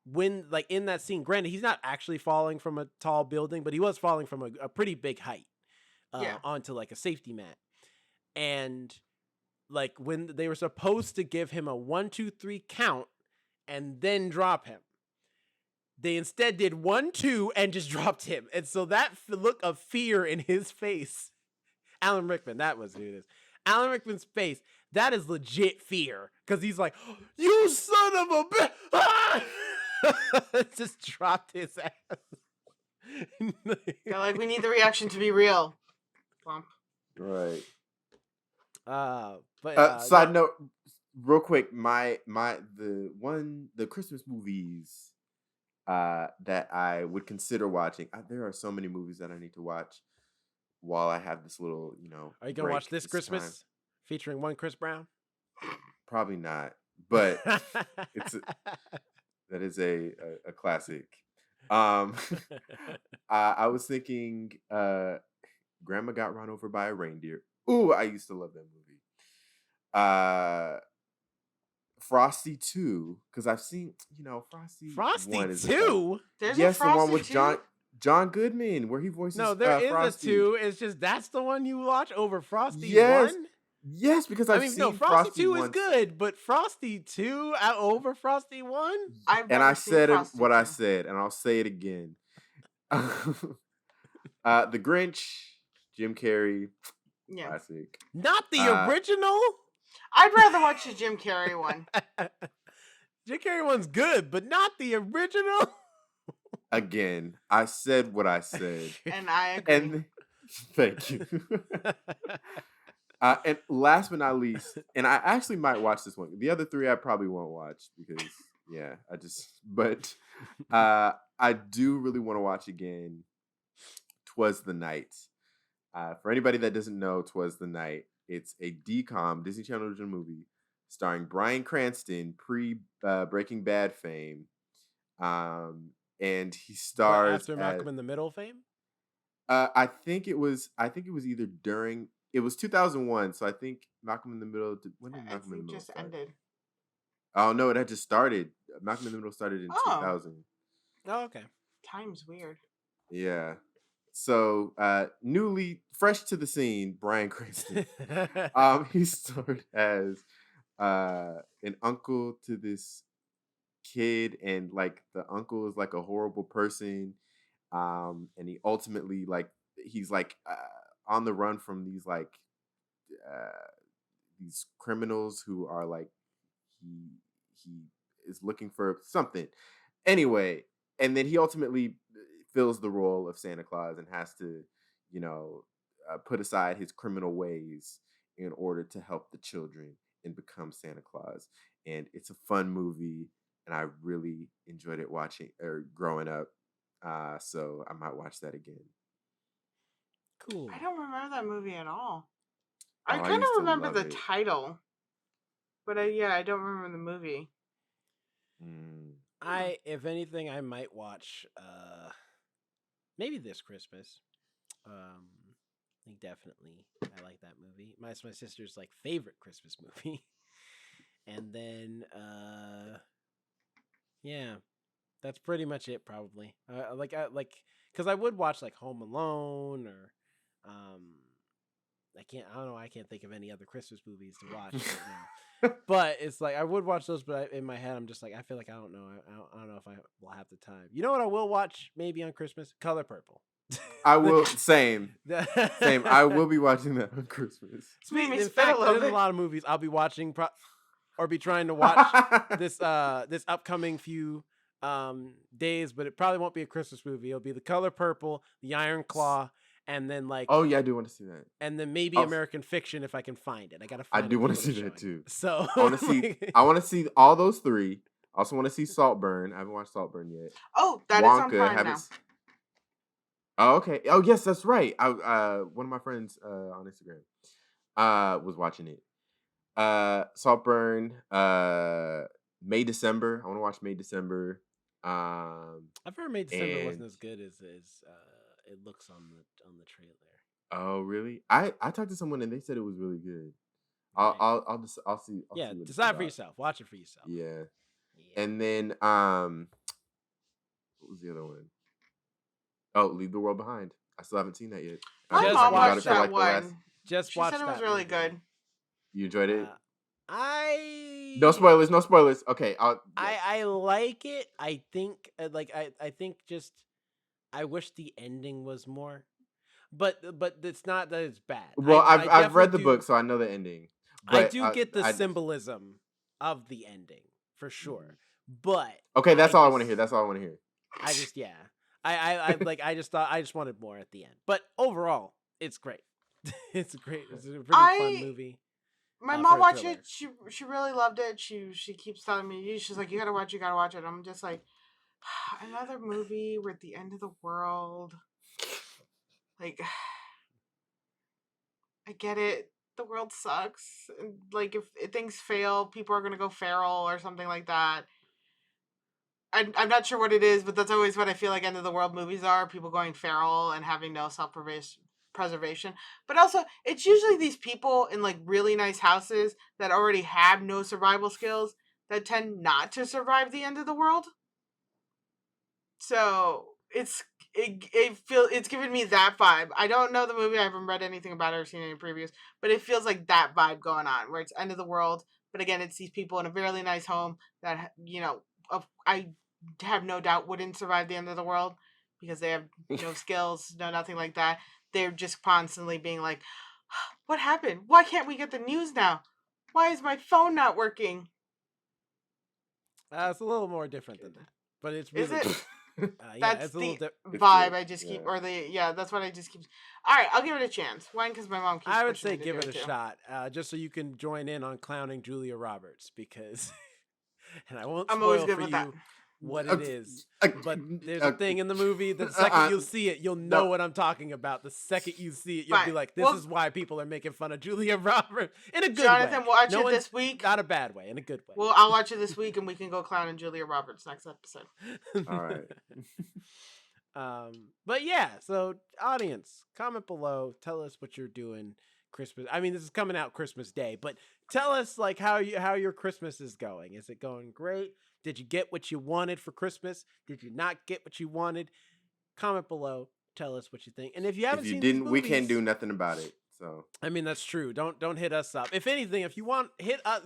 when like in that scene, granted he's not actually falling from a tall building, but he was falling from a pretty big height onto like a safety mat, and like when they were supposed to give him a 1, 2, 3 count and then drop him, they instead did 1, 2 and just dropped him. And so that look of fear in his face, Alan Rickman, that was who it is. Alan Rickman's face, that is legit fear, because he's like, you son of a bitch! Ah! Just dropped his ass. They're like, we need the reaction to be real. Plump. Right. But side note, real quick, the Christmas movies that I would consider watching. There are so many movies that I need to watch while I have this little, Are you gonna watch this Christmas time, featuring one Chris Brown? Probably not, but that is a classic. Um, I was thinking, Grandma Got Run Over by a Reindeer. Ooh, I used to love that movie. Frosty 2, because I've seen, Frosty Frosty 1 is a better. 2? There's a Yes, the one Frosty with too. John Goodman, where he No, voices there is a Frosty. 2. It's just that's the one you watch over Frosty Yes, 1? yes, because I I've mean, no, seen Frosty Frosty 2 is once, good, but Frosty 2 over Frosty 1? I've and never I seen said it Frosty what I 2. said, and I'll say it again. The Grinch, Jim Carrey, Yeah, classic. Not the Uh, original? I'd rather watch the Jim Carrey one. Jim Carrey one's good, but not the original? Again, I said what I said, And I agree. and thank you. And last but not least, and I actually might watch this one. The other three I probably won't watch because, yeah, but I do really want to watch again. 'Twas the Night. For anybody that doesn't know, 'Twas the Night. It's a Disney Channel original movie starring Bryan Cranston, pre Breaking Bad fame, and he But stars after as. Malcolm in the Middle fame? I think it was either during. It was 2001, so I think Malcolm in the Middle. When did I Malcolm in the think Middle just start? ended. Oh no, it had just started. Malcolm in the Middle started in Oh, 2000. Oh, okay. time's weird. Yeah. So newly fresh to the scene, Bryan Cranston. He starred as an uncle to this kid, and like the uncle is like a horrible person. And he ultimately he's on the run from uh these criminals who are he is looking for something. Anyway, and then he ultimately fills the role of Santa Claus and has to, you know, put aside his criminal ways in order to help the children and become Santa Claus. And it's a fun movie, and I really enjoyed it watching or growing up. So I might watch that again. Cool. I don't remember that movie at all. Oh, I I kind used of to remember love the it. title, but I don't remember the movie. Mm. If anything, I might watch maybe this Christmas. I think definitely I like that movie. It's my sister's like favorite Christmas movie. And then yeah, that's pretty much it probably. Cuz I would watch like Home Alone or I don't know, I can't think of any other Christmas movies to watch right now. But it's like I would watch those, but in my head I'm just like I feel like I don't know. I don't know if I will have the time. You know what I will watch maybe on Christmas? Color Purple. I will same. I will be watching that on Christmas. Made me In spit a fact, little there's a bit. lot of movies I'll be watching or be trying to watch this upcoming few days, but it probably won't be a Christmas movie. It'll be The Color Purple, The Iron Claw, and then Oh yeah, I do want to see that. and then maybe American Fiction if I can find it. I gotta I find. do it want to before see the that showing. too. So I want to see. I want to see all those three. I also want to see Saltburn. I haven't watched Saltburn yet. Oh, that is on Wonka Prime haven't. now. Oh okay. Oh yes, that's right. I one of my friends on Instagram was watching it. Saltburn. May December. I want to watch May December. I've heard May December and wasn't as good as it looks on the trailer. oh really? I talked to someone and they said it was really good. Nice. I'll see. Yeah, see what it's decide for about. yourself. Watch it for yourself. Yeah. Yeah. And then what was the other one? Oh, Leave the World Behind. I still haven't seen that yet. I've My been Just mom talking about watch it watched for that like the last. one. Just She watch said it was that really movie. good. You enjoyed it? No No spoilers. No spoilers. Okay. I like it. I think I think just I wish the ending was more, but it's not that it's bad. Well, I I've definitely read the do, book, so I know the ending. I But do get the I symbolism of the ending for Mhm. sure. But Okay, that's all I want to hear. That's all I want to hear. I just yeah. I just thought I just wanted more at the end. But overall, it's great. It's a pretty fun movie. My for mom a watched thriller. it. She really loved it. She keeps telling me, she's like, you gotta watch it. I'm just like, another movie. We're at the end of the world. Like, I get it. The world sucks. And like, if things fail, people are gonna go feral or something like that. I'm not sure what it is, but that's always what I feel like end of the world movies are. People going feral and having no self-preservation. But also, it's usually these people in like really nice houses that already have no survival skills that tend not to survive the end of the world. So it's giving me that vibe. I don't know the movie. I haven't read anything about it or seen any previews, but it feels like that vibe going on where it's end of the world. But again, it's these people in a really nice home that I have no doubt wouldn't survive the end of the world because they have no skills, no nothing like that. They're just constantly being like, "What happened? Why can't we get the news now? Why is my phone not working?" It's a little more different than that, but it's really Is it? yeah, That's it's a little the different. vibe I just keep, or that's what I just keep. All right, I'll give it a chance. Why? Because my mom keeps. I would pushing say me to give do it a too. shot, just so you can join in on clowning Julia Roberts, because, and I won't I'm always spoil good for with that. you what it is, but there's a thing in the movie. The second you'll see it, you'll know what I'm talking about. The second you see it, you'll be Fine. like, "This Well, is why people are making fun of Julia Roberts in a good Jonathan, way." watch No it one's this week. not a bad way, in a good way. Well, I'll watch it this week, and we can go clown and Julia Roberts next episode. All right. But yeah, so audience, comment below, tell us what you're doing Christmas. I mean, this is coming out Christmas Day, but tell us like how your Christmas is going. Is it going great? Did you get what you wanted for Christmas? Did you not get what you wanted? Comment below, tell us what you think. And if you haven't If you seen these didn't, we can't movies, do nothing about it. So I mean, that's true. Don't hit us up. If anything, if you want,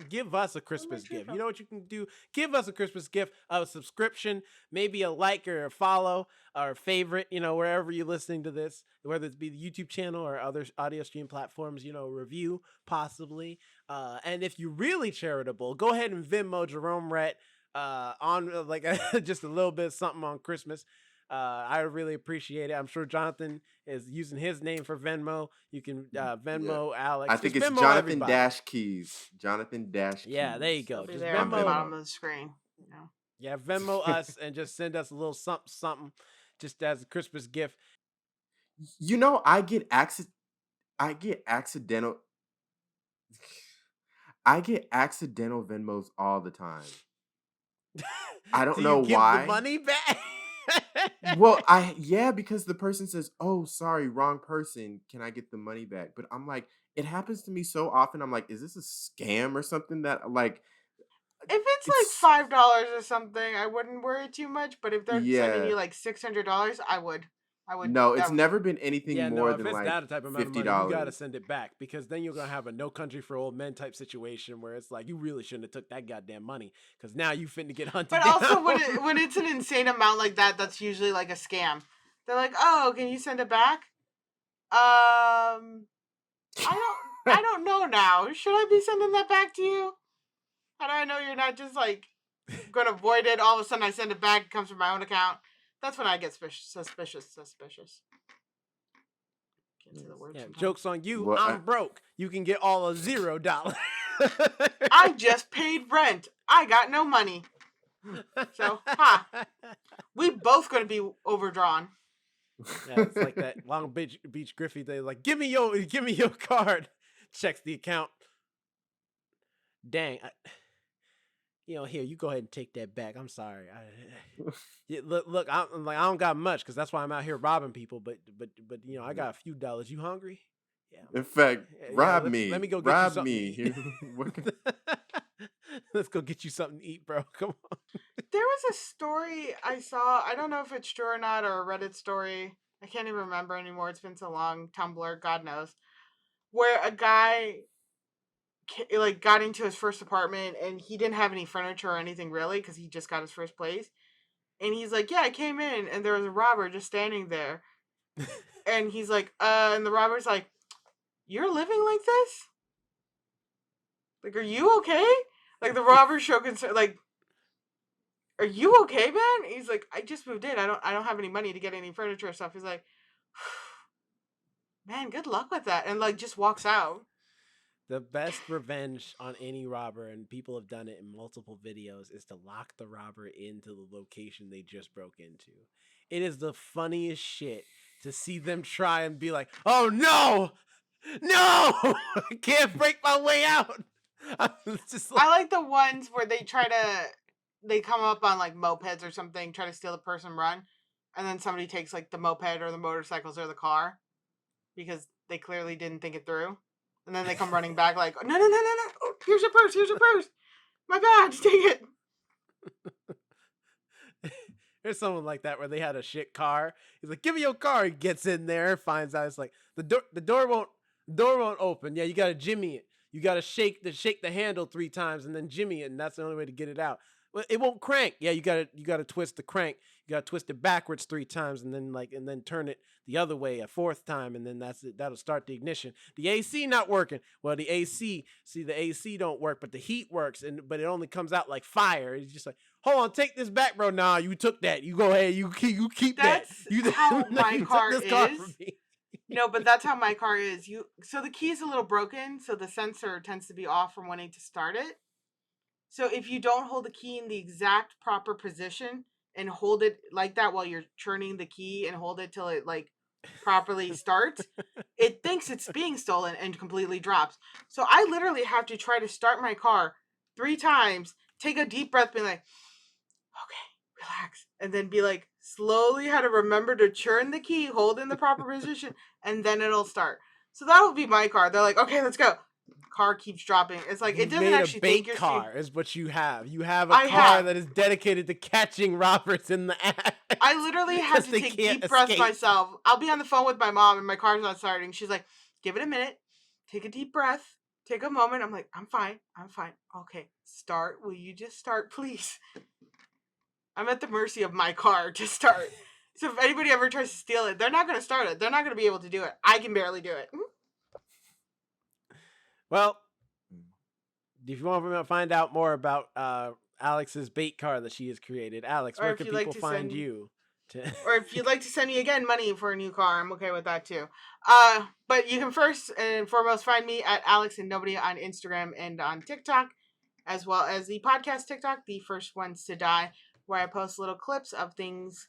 give us a Christmas gift. You know what you can do? Give us a Christmas gift, a subscription, maybe a like or a follow or a favorite, wherever you're listening to this, whether it be the YouTube channel or other audio stream platforms, review possibly. And if you're really charitable, go ahead and Venmo Jerome Rhett on like just a little bit of something on Christmas. I really appreciate it. I'm sure Jonathan is using his name for Venmo. You can Venmo Alex. I think Just it's Venmo Jonathan everybody. Dash Keys. Jonathan Dash Keys. Yeah, there you go. It'll be Just there on the bottom Venmo. of the screen. Yeah, Venmo us and just send us a little something, just as a Christmas gift. I get accidental Venmos all the time. I don't know give why. The money back? Well, because the person says, "Oh, sorry, wrong person. Can I get the money back?" But I'm like, it happens to me so often. I'm like, is this a scam or something that like? If it's like $5 or something, I wouldn't worry too much. But if they're sending you like $600, I would. No, it's never been anything more if than it's like that type of amount of $50. money, you gotta send it back, because then you're gonna have a No Country for Old Men type situation where it's like you really shouldn't have took that goddamn money, because now you finna get hunted But down. also, when it's an insane amount like that, that's usually like a scam. They're like, "Oh, can you send it back?" I don't know now. Should I be sending that back to you? How do I know you're not just like gonna avoid it? All of a sudden, I send it back. It comes from my own account. That's when I get suspicious. Can't say the word. Yeah, joke's on you. Well, I'm broke. You can get all of $0. I just paid rent. I got no money. So, we both gonna be overdrawn. Yeah, it's like that Long Beach Griffey. They like, give me your card. Checks the account. Dang. Here, you go ahead and take that back. I'm sorry. Look, I don't got much, because that's why I'm out here robbing people. But I got a few dollars. You hungry? Yeah. In fact, rob me. Let me go get rob you something me. to eat. Let's go get you something to eat, bro. Come on. There was a story I saw. I don't know if it's true or not, or a Reddit story. I can't even remember anymore. It's been so long. Tumblr, God knows. Where a guy like got into his first apartment and he didn't have any furniture or anything really, because he just got his first place. And he's like, "Yeah, I came in and there was a robber just standing there." And he's like, and the robber's like, "You're living like this? Like, are you okay?" Like, the robber show concern, like, "Are you okay, man?" He's like, "I just moved in. I don't have any money to get any furniture or stuff." He's like, "Man, good luck with that." And like just walks out. The best revenge on any robber, and people have done it in multiple videos, is to lock the robber into the location they just broke into. It is the funniest shit to see them try and be like, "Oh no, I can't break my way out." I like the ones where they try to they come up on like mopeds or something, try to steal the purse and run, and then somebody takes like the moped or the motorcycles or the car because they clearly didn't think it through, and then they come running back like, no, oh, here's your purse, my bad, take it. There's someone like that where they had a shit car. He's like, give me your car. He gets in there, finds out it's like the door won't open. Yeah, you gotta jimmy it. You gotta shake the handle 3 times and then jimmy it, and that's the only way to get it out. Well, it won't crank. Yeah, you gotta twist the crank. You gotta twist it backwards 3 times and then turn it the other way a 4th time, and then that's it. That'll start the ignition. The AC not working. Well, the AC don't work, but the heat works, but it only comes out like fire. It's just like, hold on, take this back, bro. Nah, you took that. You go ahead. You keep that's that. You how my car this car is. from me. No, but that's how my car is. So the key is a little broken, so the sensor tends to be off from wanting to start it. So if you don't hold the key in the exact proper position and hold it like that while you're churning the key and hold it till it like properly starts, it thinks it's being stolen and completely drops. So I literally have to try to start my car 3 times, take a deep breath, be like, okay, relax, and then be like, slowly how to remember to churn the key, hold in the proper position, and then it'll start. So that will be my car. They're like, okay, let's go. Car keeps dropping. It's like, it doesn't actually take your car is what you have. You have a car that is dedicated to catching robbers in the act. I literally have to take deep breaths myself. I'll be on the phone with my mom and my car's not starting. She's like, give it a minute. Take a deep breath. Take a moment. I'm like, I'm fine. Okay, start. Will you just start, please? I'm at the mercy of my car to start. So if anybody ever tries to steal it, they're not going to start it. They're not going to be able to do it. I can barely do it. Well, if you want to find out more about Alex's bait car that she has created, Alex, where can people find you? Or if you'd like to send me again money for a new car, I'm okay with that too. But you can first and foremost find me at Alex and Nobody on Instagram and on TikTok, as well as the podcast TikTok, The First Ones to Die, where I post little clips of things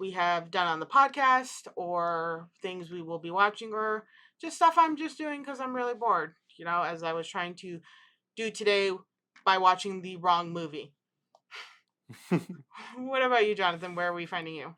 we have done on the podcast or things we will be watching or just stuff I'm just doing because I'm really bored, as I was trying to do today by watching the wrong movie. What about you, Jonathan? Where are we finding you?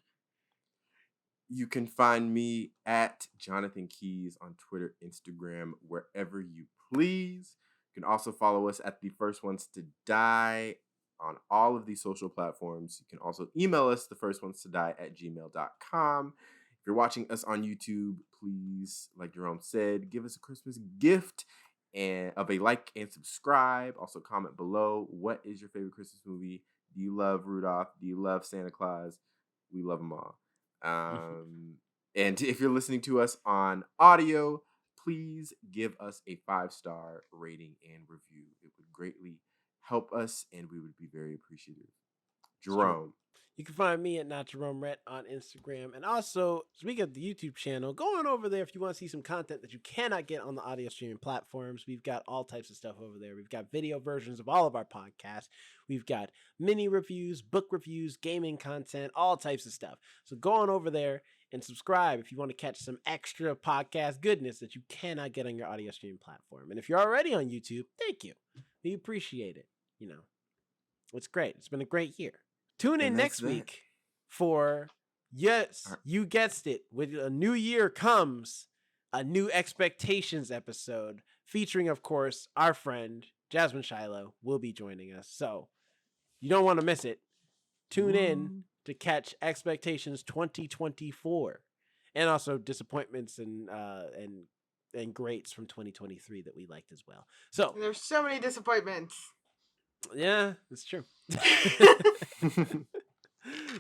You can find me at Jonathan Keys on Twitter, Instagram, wherever you please. You can also follow us at The First Ones to Die on all of these social platforms. You can also email us, thefirstones2die@gmail.com. If you're watching us on YouTube, please, like Jerome said, give us a Christmas gift and of a like and subscribe. Also comment below, what is your favorite Christmas movie? Do you love Rudolph? Do you love Santa Claus? We love them all. And if you're listening to us on audio, please give us a 5-star rating and review. It would greatly help us, and we would be very appreciative. Jerome. You can find me at Not Jerome Rhett on Instagram. And also, speaking of the YouTube channel, go on over there if you want to see some content that you cannot get on the audio streaming platforms. We've got all types of stuff over there. We've got video versions of all of our podcasts. We've got mini reviews, book reviews, gaming content, all types of stuff. So go on over there and subscribe if you want to catch some extra podcast goodness that you cannot get on your audio streaming platform. And if you're already on YouTube, thank you. We appreciate it. It's great. It's been a great year. Tune in next week for, yes, you guessed it, with a new year comes a new expectations episode featuring, of course, our friend Jasmine Shiloh will be joining us. So you don't want to miss it. Tune in to catch Expectations 2024 and also disappointments and greats from 2023 that we liked as well. So there's so many disappointments. Yeah, it's true.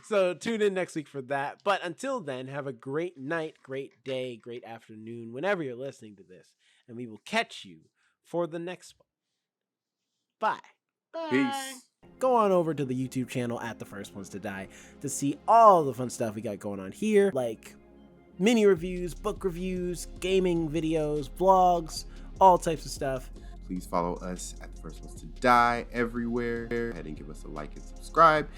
So tune in next week for that. But until then, have a great night, great day, great afternoon, whenever you're listening to this. And we will catch you for the next one. Bye. Bye. Peace. Go on over to the YouTube channel at The First Ones to Die to see all the fun stuff we got going on here, like mini reviews, book reviews, gaming videos, vlogs, all types of stuff. Please follow us at The First Ones to Die everywhere. Go ahead and give us a like and subscribe.